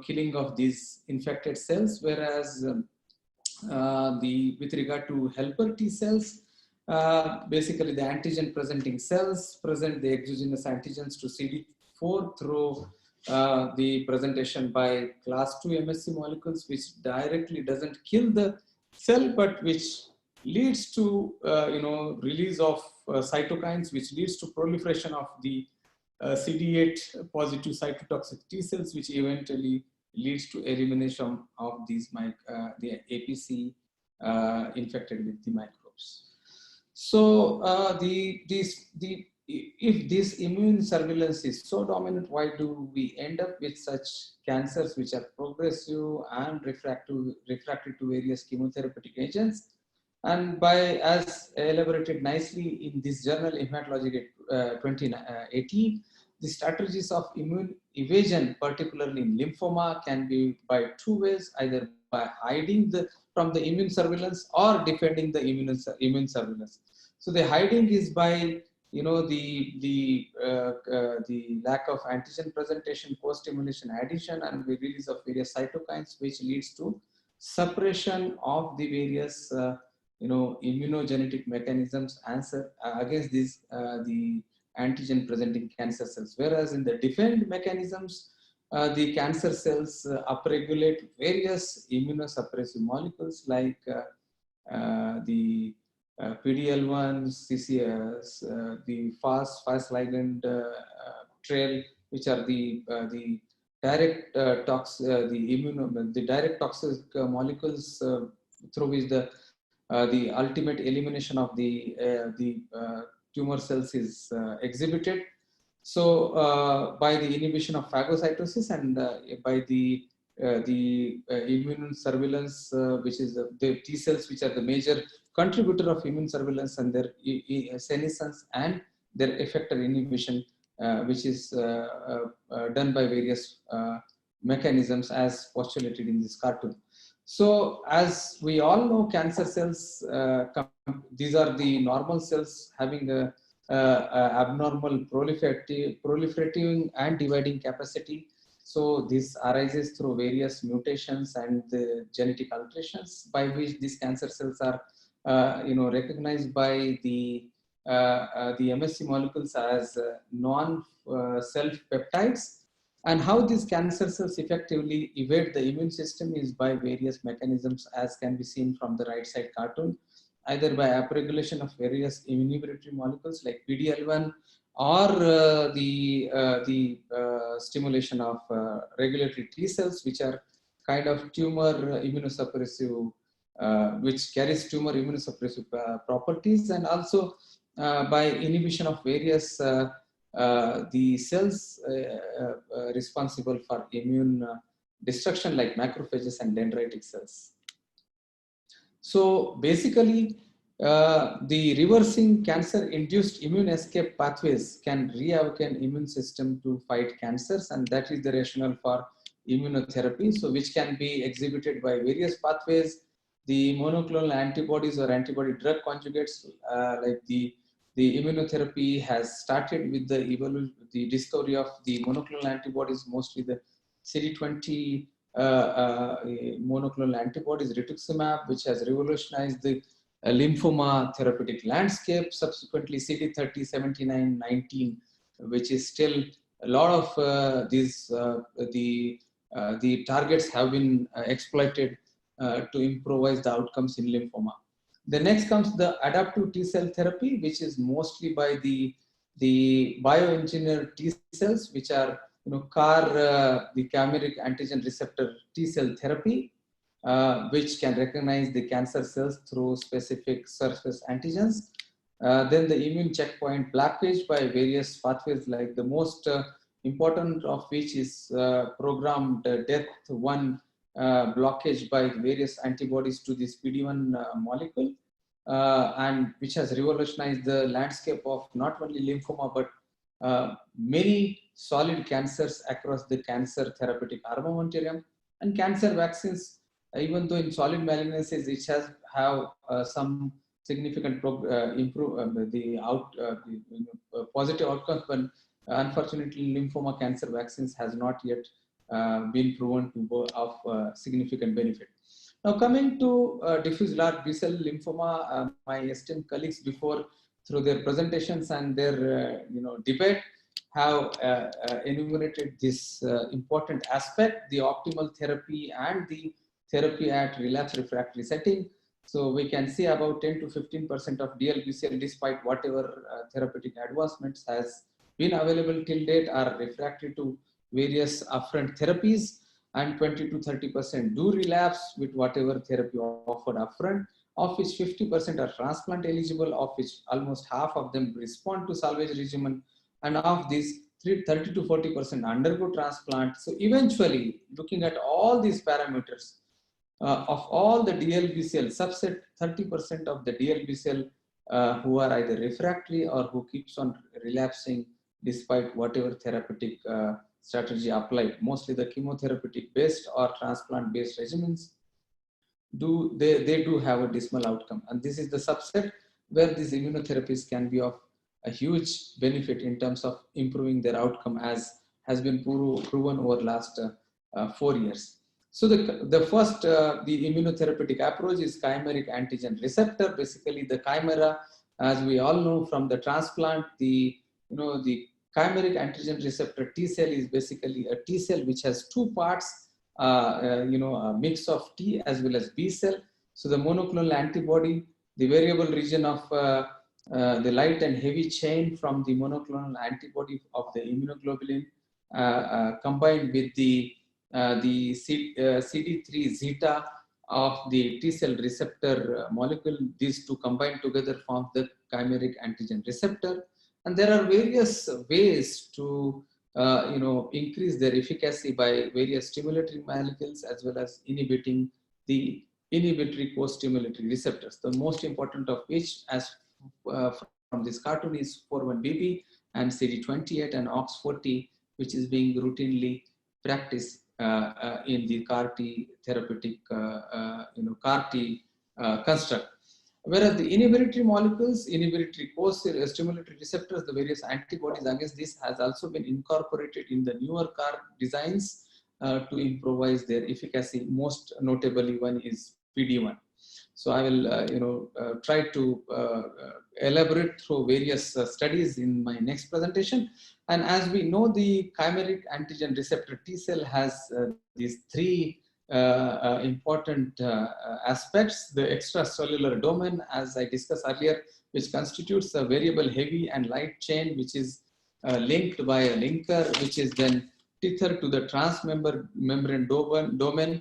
killing of these infected cells. Whereas with regard to helper T cells, basically the antigen presenting cells present the exogenous antigens to CD4 through the presentation by class 2 MSC molecules, which directly doesn't kill the cell, but which leads to release of cytokines, which leads to proliferation of the CD8 positive cytotoxic T cells, which eventually leads to elimination of these the APC infected with the microbes. So if this immune surveillance is so dominant, why do we end up with such cancers which are progressive and refractory to various chemotherapeutic agents? And as elaborated nicely in this journal, Hematology 2018, the strategies of immune evasion, particularly in lymphoma, can be by two ways: either by hiding from the immune surveillance or defending the immune surveillance. So the hiding is by the lack of antigen presentation, post-stimulation addition, and the release of various cytokines, which leads to suppression of the various immunogenetic mechanisms against these the antigen presenting cancer cells. Whereas in the defend mechanisms, the cancer cells upregulate various immunosuppressive molecules like the PD-L1, CCS, the fast ligand trail, which are the direct the direct toxic molecules through which the ultimate elimination of the tumor cells is exhibited. So by the inhibition of phagocytosis and by the immune surveillance, which is the T cells, which are the major contributor of immune surveillance, and their senescence and their effector inhibition, which is done by various mechanisms as postulated in this cartoon. So as we all know, cancer cells, these are the normal cells having abnormal proliferating and dividing capacity. So this arises through various mutations and the genetic alterations by which these cancer cells are, recognized by the MSC molecules as non-self peptides. And how these cancer cells effectively evade the immune system is by various mechanisms, as can be seen from the right side cartoon, either by upregulation of various inhibitory molecules like PDL1 or the stimulation of regulatory T cells, which are kind of tumor immunosuppressive, which carries tumor immunosuppressive properties, and also by inhibition of various the cells responsible for immune destruction like macrophages and dendritic cells. So basically, the reversing cancer-induced immune escape pathways can reawaken immune system to fight cancers, and that is the rationale for immunotherapy. So which can be exhibited by various pathways. The monoclonal antibodies or antibody drug conjugates, like the immunotherapy has started with the discovery of the monoclonal antibodies, mostly the CD20 monoclonal antibodies, rituximab, which has revolutionized the lymphoma therapeutic landscape. Subsequently, CD30, 79, 19, which is still a lot of the targets have been exploited to improvise the outcomes in lymphoma. The next comes the adaptive T cell therapy, which is mostly by the bioengineered T cells, which are the chimeric antigen receptor T cell therapy, which can recognize the cancer cells through specific surface antigens. Then the immune checkpoint blockage by various pathways, like the most important of which is programmed death 1 blockage by various antibodies to this PD1 molecule, and which has revolutionized the landscape of not only lymphoma but many solid cancers across the cancer therapeutic armamentarium. And cancer vaccines, even though in solid malignancies it has some significant positive outcomes, but unfortunately lymphoma cancer vaccines has not yet been proven to be of significant benefit. Now coming to diffuse large B-cell lymphoma, my esteemed colleagues before, through their presentations and their debate, have enumerated this important aspect, the optimal therapy and the therapy at relapse refractory setting. So we can see about 10 to 15% of DLBCL, despite whatever therapeutic advancements has been available till date, are refractory to various upfront therapies, and 20 to 30% do relapse with whatever therapy offered upfront, of which 50% are transplant eligible, of which almost half of them respond to salvage regimen, and of these 30 to 40% undergo transplant. So eventually, looking at all these parameters, of all the DLBCL subset, 30% of the DLBCL who are either refractory or who keeps on relapsing despite whatever therapeutic strategy applied, mostly the chemotherapeutic based or transplant based regimens, they do have a dismal outcome. And this is the subset where these immunotherapies can be of a huge benefit in terms of improving their outcome, as has been proven over the last 4 years. So the first, the immunotherapeutic approach is chimeric antigen receptor. Basically the chimera, as we all know from the transplant, the chimeric antigen receptor T cell is basically a T cell which has two parts, a mix of T as well as B cell. So the monoclonal antibody, the variable region of the light and heavy chain from the monoclonal antibody of the immunoglobulin combined with the CD3 zeta of the T cell receptor molecule. These two combined together form the chimeric antigen receptor. And there are various ways to increase their efficacy by various stimulatory molecules as well as inhibiting the inhibitory co-stimulatory receptors. The most important of which, as from this cartoon, is 41BB and CD28 and OX40, which is being routinely practiced in the CAR-T therapeutic, CAR-T construct. Whereas the inhibitory molecules, inhibitory co-stimulatory receptors, the various antibodies against this has also been incorporated in the newer CAR designs to improvise their efficacy. Most notably, one is PD-1. So I will, try to elaborate through various studies in my next presentation. And as we know, the chimeric antigen receptor T cell has these three important aspects: the extracellular domain, as I discussed earlier, which constitutes a variable heavy and light chain, which is linked by a linker, which is then tethered to the transmembrane domain,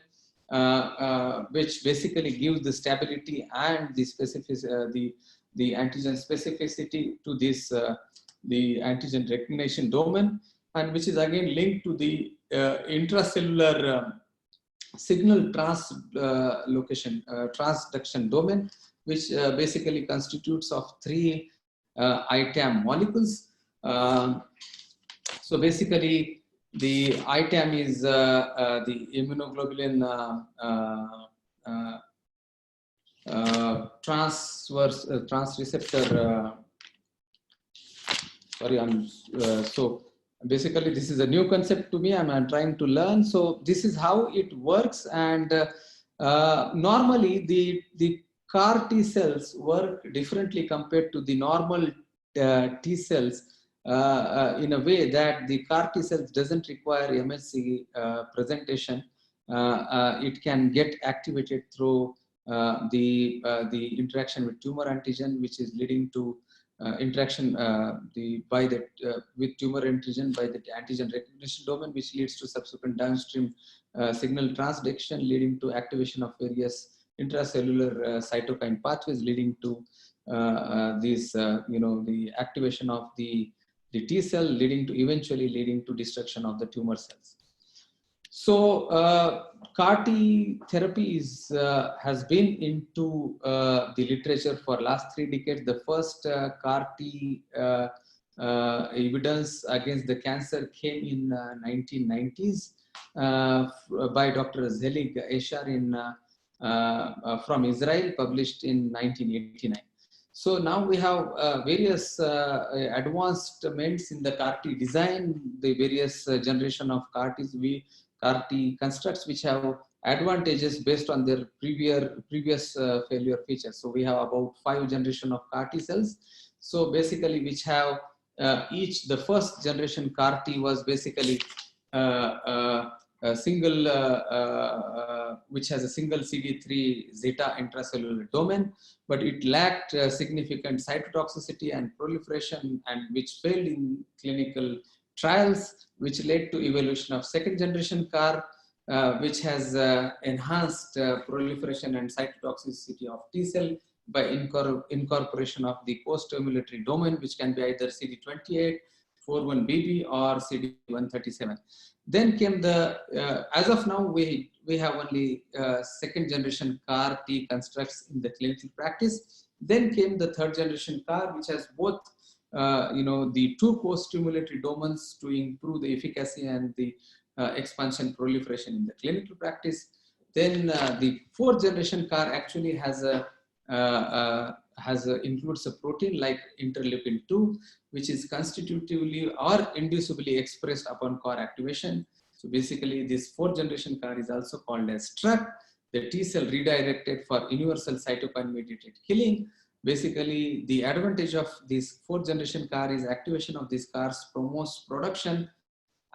which basically gives the stability and the specificity, the antigen specificity to this the antigen recognition domain, and which is again linked to the intracellular signal transduction domain, which basically constitutes of three ITAM molecules. So basically, the ITAM is the immunoglobulin transreceptor. So basically, this is a new concept to me. I'm trying to learn. So this is how it works. And normally, the CAR T cells work differently compared to the normal T cells. In a way that the CAR T cells doesn't require MHC presentation. It can get activated through the interaction with tumor antigen, which is leading to interaction with tumor antigen by the antigen recognition domain, which leads to subsequent downstream signal transduction, leading to activation of various intracellular cytokine pathways, leading to the activation of the T cell, eventually leading to destruction of the tumor cells. So CAR T therapy has been into the literature for last 3 decades. The first CAR T evidence against the cancer came in 1990s by Dr. Zelig Eshar from Israel, published in 1989. So now we have various advancements in the CAR T design, the various generation of CAR T constructs, which have advantages based on their previous failure features. So we have about 5 generations of CAR T cells. So basically, which have the first generation CAR T was basically a single, which has a single CD3 zeta intracellular domain, but it lacked significant cytotoxicity and proliferation, and which failed in clinical trials, which led to evolution of second generation CAR, which has enhanced proliferation and cytotoxicity of T cell by incorporation of the co-stimulatory domain, which can be either CD28, 41BB or CD137. Then came as of now, we have only second generation CAR T constructs in the clinical practice. Then came the third generation CAR, which has both the 2 co-stimulatory domains to improve the efficacy and the expansion proliferation in the clinical practice. Then the 4th generation CAR actually includes a protein like interleukin-2, which is constitutively or inducibly expressed upon CAR activation. So basically, this 4th generation CAR is also called as TRUC, the T cell redirected for universal cytokine mediated killing. Basically, the advantage of this 4th generation CAR is activation of these CARs promotes production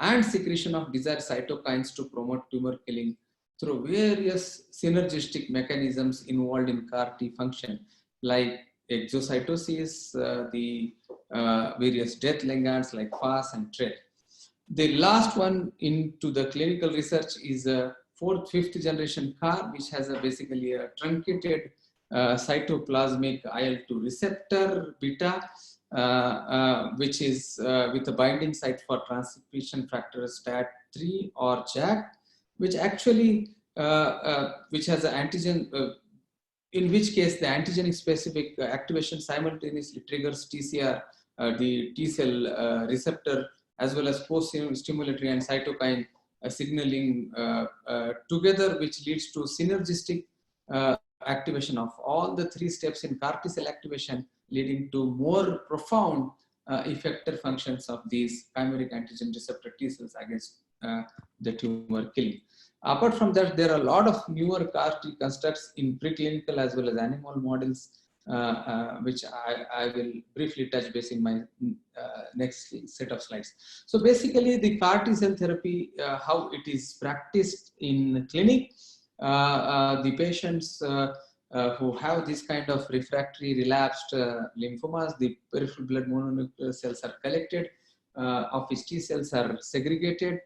and secretion of desired cytokines to promote tumor killing through various synergistic mechanisms involved in CAR T function, like exocytosis, the various death ligands like FAS and TRED. The last one into the clinical research is a 5th generation CAR, which has basically a truncated cytoplasmic IL-2 receptor beta, which is with a binding site for transcription factor STAT3 or JAK, which actually which has an antigen, in which case the antigenic specific activation simultaneously triggers TCR, the T cell receptor, as well as post-stimulatory and cytokine signaling together, which leads to synergistic activation of all the 3 steps in CAR T cell activation, leading to more profound effector functions of these chimeric antigen receptor T cells against the tumor killing. Apart from that, there are a lot of newer CAR T constructs in preclinical as well as animal models, which I will briefly touch base in my next set of slides. So basically, the CAR T cell therapy, how it is practiced in clinic, the patients who have this kind of refractory relapsed lymphomas, the peripheral blood mononuclear cells are collected, of which T cells are segregated,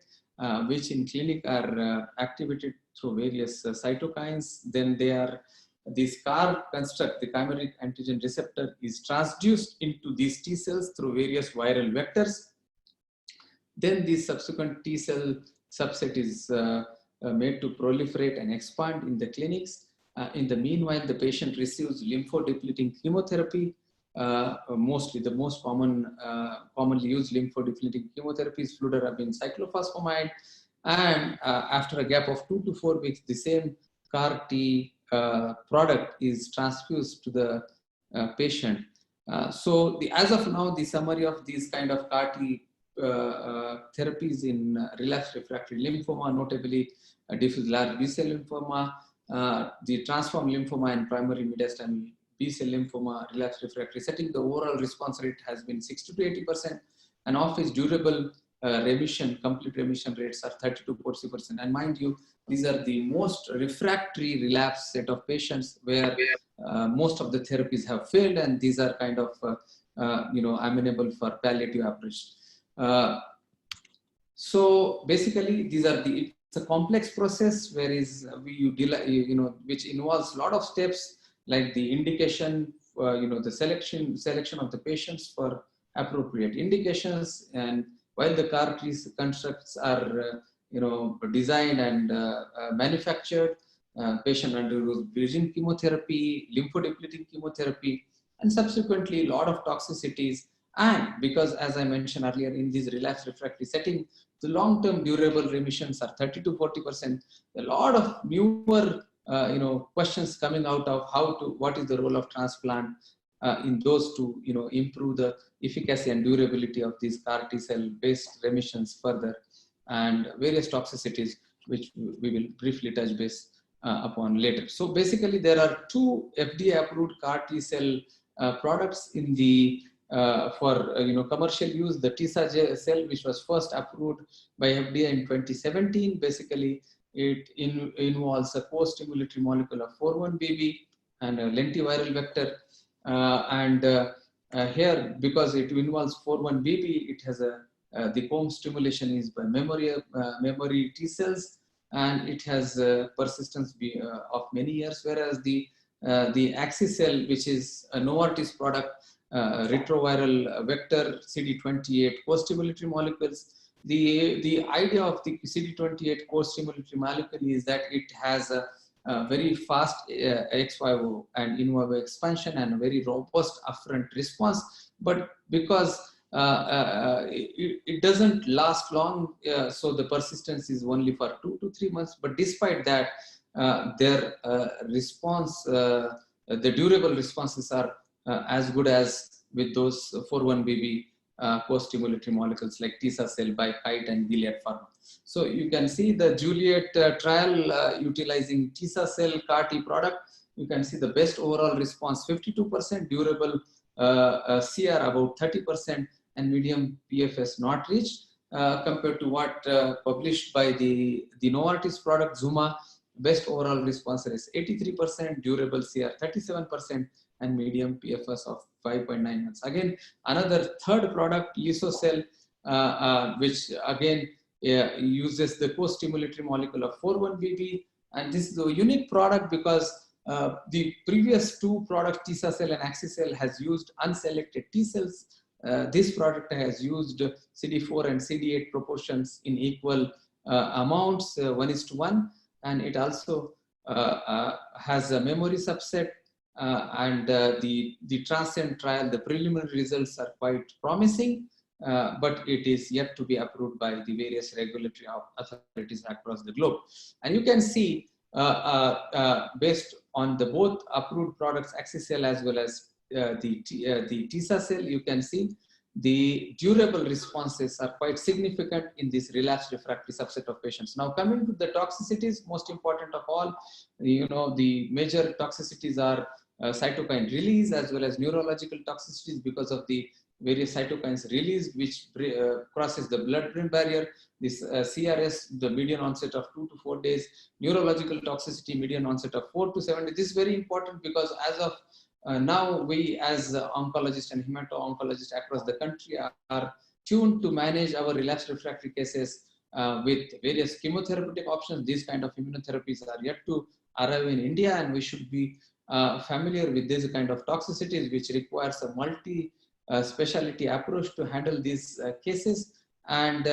which in clinic are activated through various cytokines. Then they are, this CAR construct, the chimeric antigen receptor, is transduced into these T cells through various viral vectors. Then the subsequent T cell subset is made to proliferate and expand in the clinics. In the meanwhile, the patient receives lymphodepleting chemotherapy. Mostly the most commonly used lymphodepleting chemotherapy is fludarabine cyclophosphamide. And after a gap of 2 to 4 weeks, the same CAR T product is transfused to the patient. So as of now, the summary of these kind of CAR T therapies in relapsed refractory lymphoma, notably diffuse large B-cell lymphoma, the transformed lymphoma and primary mediastinal B-cell lymphoma relapsed refractory setting, the overall response rate has been 60 to 80%, and of its durable remission, complete remission rates are 30 to 40%. And mind you, these are the most refractory relapse set of patients where most of the therapies have failed, and these are kind of amenable for palliative approach. So basically, these are it's a complex process where which involves a lot of steps, like the indication, the selection of the patients for appropriate indications. And while the CAR T constructs are designed and manufactured, patient undergoes bridging chemotherapy, lymphodepleting chemotherapy, and subsequently a lot of toxicities. And because, as I mentioned earlier, in this relapsed refractory setting, the long-term durable remissions are 30 to 40%. A lot of newer questions coming out of what is the role of transplant in those to improve the efficacy and durability of these CAR T cell based remissions further, and various toxicities which we will briefly touch base upon later. So basically, there are 2 FDA approved CAR T cell products in the for commercial use. The TISA cell, which was first approved by FDA in 2017, basically it involves a co-stimulatory molecule of 4-1BB and a lentiviral vector. Here, because it involves 4-1BB, it has the home stimulation is by memory T cells, and it has persistence of many years. Whereas the Axicell, which is a Novartis product, retroviral vector CD28 co-stimulatory molecules. The idea of the CD28 co-stimulatory molecule is that it has a very fast ex vivo and in vivo expansion and a very robust afferent response. But because it doesn't last long, so the persistence is only for 2 to 3 months. But despite that, their response, the durable responses are as good as with those 4-1BB co-stimulatory molecules like TISA cell by Kite and Gilead Pharma. So you can see the Juliet trial utilizing TISA cell CAR T product. You can see the best overall response, 52%, durable CR about 30%, and medium PFS not reached, compared to what published by the Novartis product Zuma. Best overall response is 83%, durable CR 37%, and medium PFS of 5.9 months. Again, another third product, Lisocell, which again uses the co-stimulatory molecule of 4-1BB. And this is a unique product because the previous 2 products, TISA cell and Axicell, has used unselected T cells. This product has used CD4 and CD8 proportions in equal amounts, 1:1. And it also has a memory subset, and the Transcend trial, the preliminary results are quite promising, but it is yet to be approved by the various regulatory authorities across the globe. And you can see based on the both approved products, Axicell as well as the Tisacell, you can see the durable responses are quite significant in this relapsed refractory subset of patients. Now coming to the toxicities, most important of all, the major toxicities are cytokine release as well as neurological toxicities because of the various cytokines released, which crosses the blood-brain barrier. This CRS, the median onset of 2 to 4 days, neurological toxicity, median onset of 4 to 7 days. This is very important because as of now, we as oncologists and hemato-oncologists across the country are tuned to manage our relapsed refractory cases with various chemotherapeutic options. These kind of immunotherapies are yet to arrive in India, and we should be familiar with this kind of toxicities, which requires a multi-specialty approach to handle these cases. And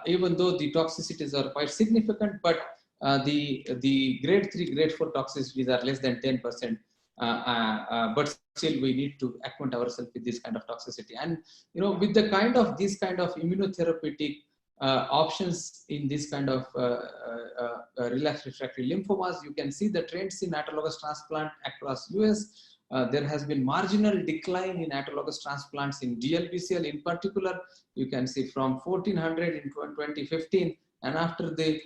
even though the toxicities are quite significant, but the grade 3, grade 4 toxicities are less than 10%. But still we need to acquaint ourselves with this kind of toxicity. And with the kind of these kind of immunotherapeutic options in this kind of relapsed refractory lymphomas, you can see the trends in autologous transplant across US. There has been marginal decline in autologous transplants in DLBCL in particular. You can see from 1400 in 2015, and after the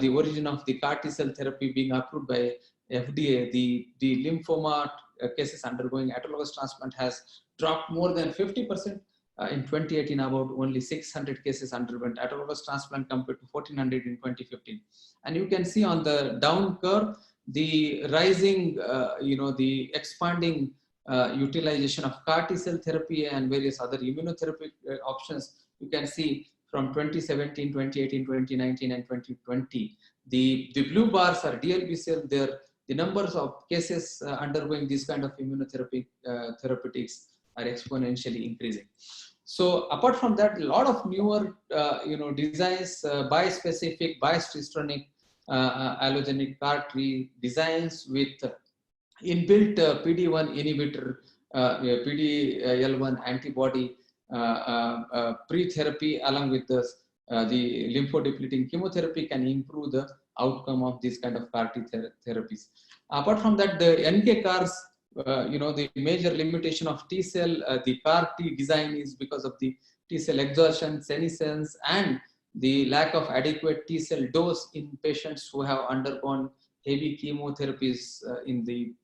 origin of the CAR T-cell therapy being approved by FDA, the lymphoma cases undergoing autologous transplant has dropped more than 50%. In 2018, about only 600 cases underwent autologous transplant compared to 1400 in 2015. And you can see on the down curve, the rising, the expanding utilization of CAR T-cell therapy and various other immunotherapy options. You can see from 2017, 2018, 2019, and 2020. The blue bars are DLBCL. The numbers of cases undergoing this kind of immunotherapy therapeutics are exponentially increasing. So apart from that, a lot of newer, designs, bispecific, bispecific, allogenic CAR-T designs with inbuilt PD-1 inhibitor, PD-L1 antibody pre-therapy along with the lymphodepleting chemotherapy can improve the outcome of this kind of CAR-T therapies. Apart from that, the NK CARs, the major limitation of T-cell, the CAR-T design is because of the T-cell exhaustion, senescence, and the lack of adequate T-cell dose in patients who have undergone heavy chemotherapies in the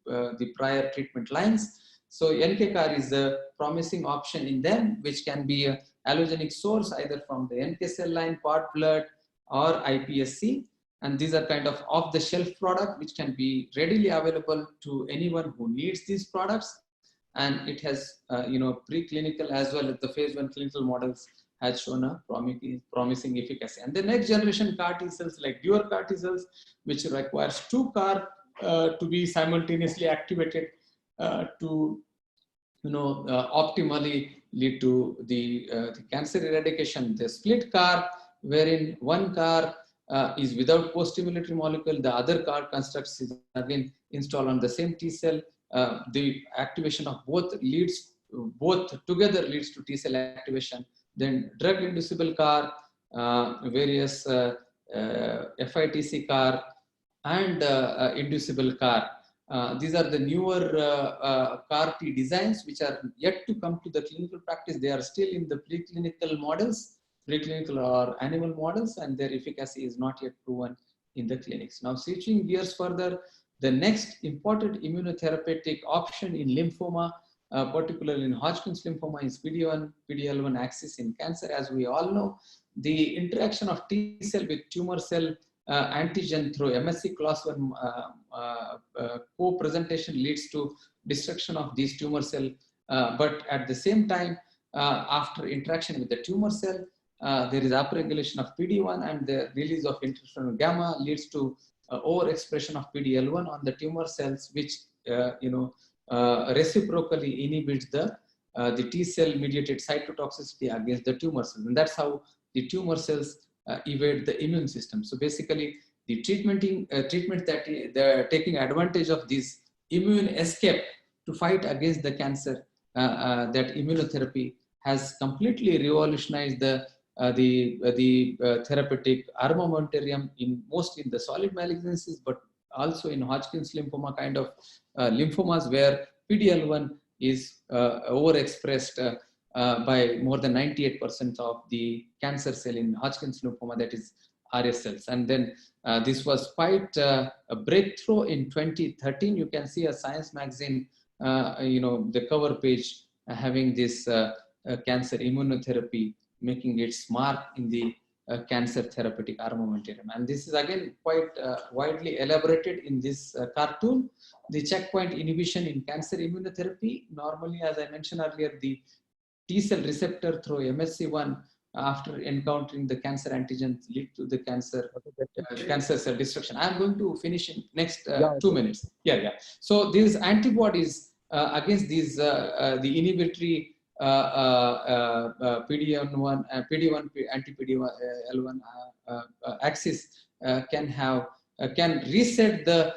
prior treatment lines. So NK CAR is a promising option in them, which can be an allogenic source either from the NK cell line, cord blood, or iPSC. And these are kind of off-the-shelf product which can be readily available to anyone who needs these products. And it has, preclinical as well as the phase 1 clinical models has shown a promising efficacy. And the next generation CAR T cells like dual CAR T cells, which requires 2 CAR to be simultaneously activated to, optimally lead to the cancer eradication. The split CAR, wherein one CAR is without co-stimulatory molecule, the other CAR constructs is again installed on the same T cell. The activation of both together leads to T cell activation. Then drug-inducible CAR, various FITC CAR, and inducible CAR. These are the newer CAR-T designs which are yet to come to the clinical practice. They are still in the preclinical models, preclinical or animal models, and their efficacy is not yet proven in the clinics. Now, switching gears further, the next important immunotherapeutic option in lymphoma, particularly in Hodgkin's lymphoma, is PD-1, PD-L1 axis in cancer. As we all know, the interaction of T cell with tumor cell antigen through MSC class 1 co-presentation leads to destruction of these tumor cell. But at the same time, after interaction with the tumor cell, there is upregulation of PD-1, and the release of interferon gamma leads to overexpression of PD-L1 on the tumor cells, which reciprocally inhibits the T cell mediated cytotoxicity against the tumor cells, and that's how the tumor cells evade the immune system. So basically, the treatment that they're taking advantage of this immune escape to fight against the cancer, that immunotherapy has completely revolutionized the therapeutic armamentarium in mostly in the solid malignancies, but also in Hodgkin's lymphoma kind of lymphomas where PD-L1 is overexpressed by more than 98% of the cancer cell in Hodgkin's lymphoma, that is RS cells. And then this was quite a breakthrough in 2013. You can see a Science magazine, the cover page having this cancer immunotherapy making its mark in the cancer therapeutic armamentarium. And this is again quite widely elaborated in this cartoon. The checkpoint inhibition in cancer immunotherapy, normally, as I mentioned earlier, the T cell receptor through MSC1 after encountering the cancer antigens lead to the cancer cell destruction. I'm going to finish in next 2 minutes. So these antibodies against these the inhibitory PD-1 anti-PD-L1 axis can reset the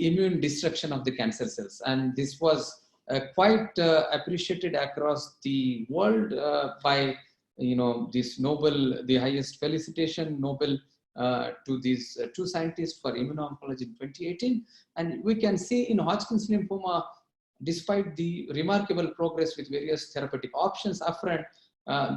immune destruction of the cancer cells, and this was quite appreciated across the world by this Nobel, the highest felicitation Nobel to these two scientists for immuno-oncology in 2018. And we can see in Hodgkin's lymphoma, despite the remarkable progress with various therapeutic options upfront,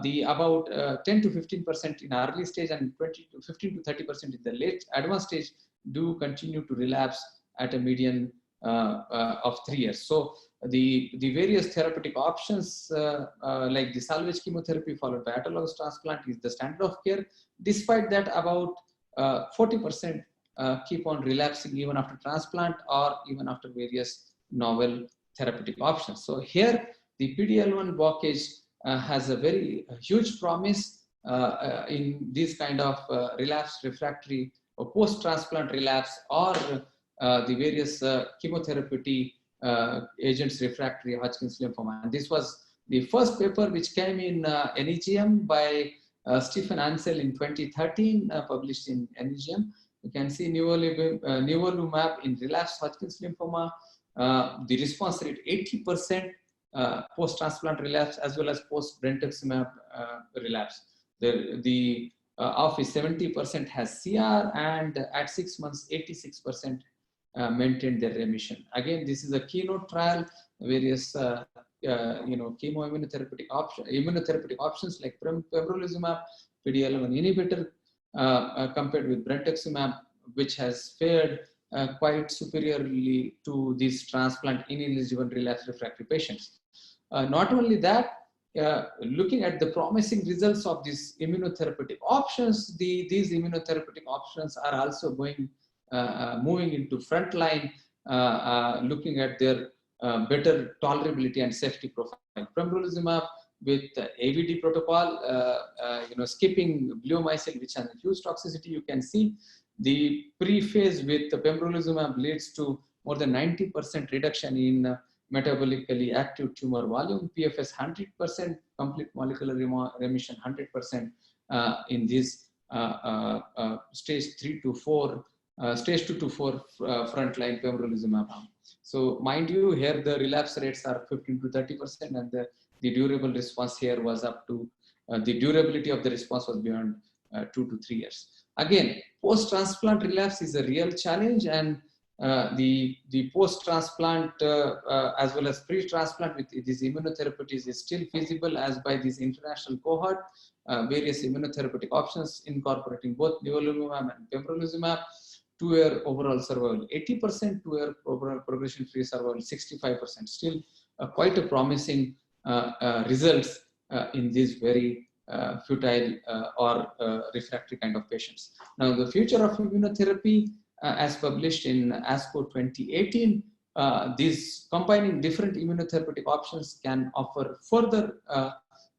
the about 10 to 15% in early stage and 20 to 15 to 30% in the late advanced stage do continue to relapse at a median of 3 years. So the various therapeutic options like the salvage chemotherapy followed by autologous transplant is the standard of care. Despite that, about 40% keep on relapsing even after transplant or even after various novel therapeutic options. So here the PD-L1 blockage has a very huge promise in this kind of relapse refractory or post-transplant relapse or the various chemotherapy agents refractory Hodgkin's lymphoma. And this was the first paper which came in NEJM by Stephen Ansel in 2013, published in NEJM. You can see nivolumab in relapsed Hodgkin's lymphoma. The response rate 80% post-transplant relapse as well as post-brentuximab relapse. The of 70% has CR, and at 6 months 86% maintained their remission. Again, this is a keynote trial. Various immunotherapeutic options like pembrolizumab, PD-L1 inhibitor compared with brentuximab, which has fared quite superiorly to these transplant ineligible relapse refractory patients. Not only that, looking at the promising results of these immunotherapeutic options, these immunotherapeutic options are also moving into frontline, looking at their better tolerability and safety profile. Pembrolizumab with AVD protocol, skipping bleomycin, which has a huge toxicity. You can see the pre-phase with the pembrolizumab leads to more than 90% reduction in metabolically active tumor volume, PFS 100%, complete molecular remission 100% in this stage 2 to 4 frontline pembrolizumab. So mind you, here the relapse rates are 15 to 30%, and the durable response here was up to the durability of the response was beyond 2 to 3 years. Again, post-transplant relapse is a real challenge, and the post-transplant as well as pre-transplant with these immunotherapies is still feasible as by this international cohort. Various immunotherapeutic options incorporating both nivolumab and pembrolizumab. 2-year overall survival 80%, 2-year overall progression-free survival 65%. Still quite a promising results in these very futile or refractory kind of patients. Now, the future of immunotherapy, as published in ASCO 2018, these combining different immunotherapeutic options can offer further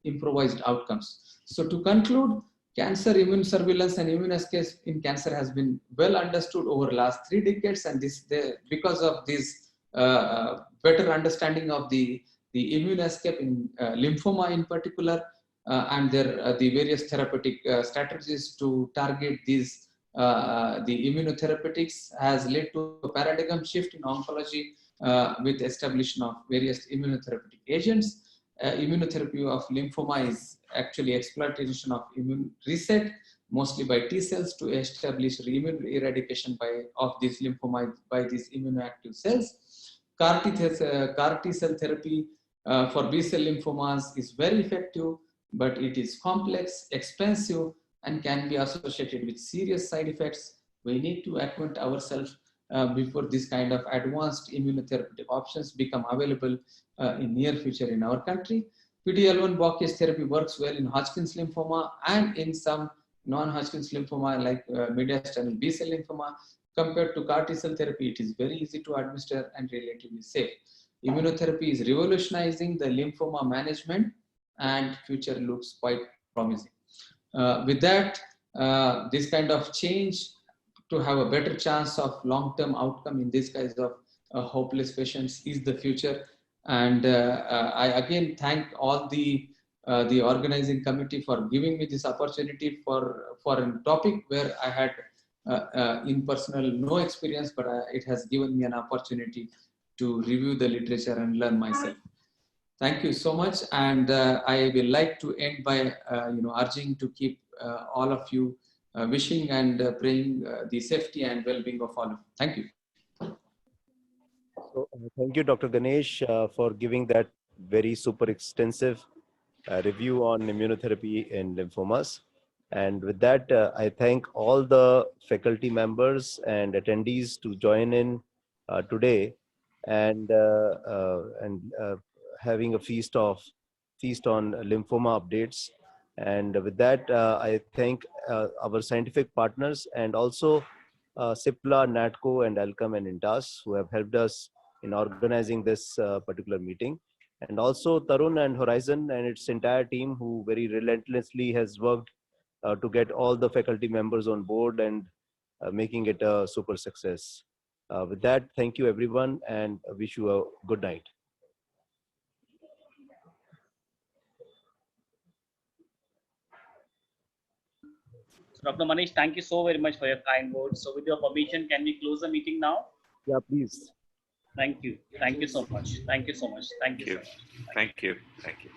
improvised outcomes. So to conclude, cancer immune surveillance and immune escape in cancer has been well understood over the last 3 decades, and because of this better understanding of the immune escape in lymphoma in particular, and the various therapeutic strategies to target these the immunotherapeutics has led to a paradigm shift in oncology with establishment of various immunotherapeutic agents. Immunotherapy of lymphoma is actually exploitation of immune reset, mostly by T cells, to establish immune eradication of this lymphoma by these immunoactive cells. CAR T cell therapy for B-cell lymphomas is very effective, but it is complex, expensive, and can be associated with serious side effects. We need to acquaint ourselves before this kind of advanced immunotherapeutic options become available in near future in our country. PD-L1 blockage therapy works well in Hodgkin's lymphoma and in some non-Hodgkin's lymphoma like mediastinal B-cell lymphoma. Compared to CAR T-cell therapy, it is very easy to administer and relatively safe. Immunotherapy is revolutionizing the lymphoma management, and future looks quite promising. With that, this kind of change to have a better chance of long-term outcome in this kinds of hopeless patients is the future. And I again thank all the organizing committee for giving me this opportunity for a topic where I had in personal no experience, but it has given me an opportunity to review the literature and learn myself. Thank you so much, and I will like to end by urging to keep all of you wishing and praying the safety and well-being of all of you. Thank you. So, thank you, Dr. Ganesh, for giving that very super extensive review on immunotherapy in lymphomas. And with that, I thank all the faculty members and attendees to join in today and having a feast on lymphoma updates. And with that, I thank our scientific partners and also CIPLA, NATCO, and ALCOM and INTAS who have helped us in organizing this particular meeting. And also Tarun and Horizon and its entire team who very relentlessly has worked to get all the faculty members on board and making it a super success. With that, thank you everyone and wish you a good night. So Dr. Manish, thank you so very much for your kind words. So with your permission, can we close the meeting now? Yeah, please. Thank you. Thank you so much. Thank you so much. Thank you so much. Thank you. Thank you.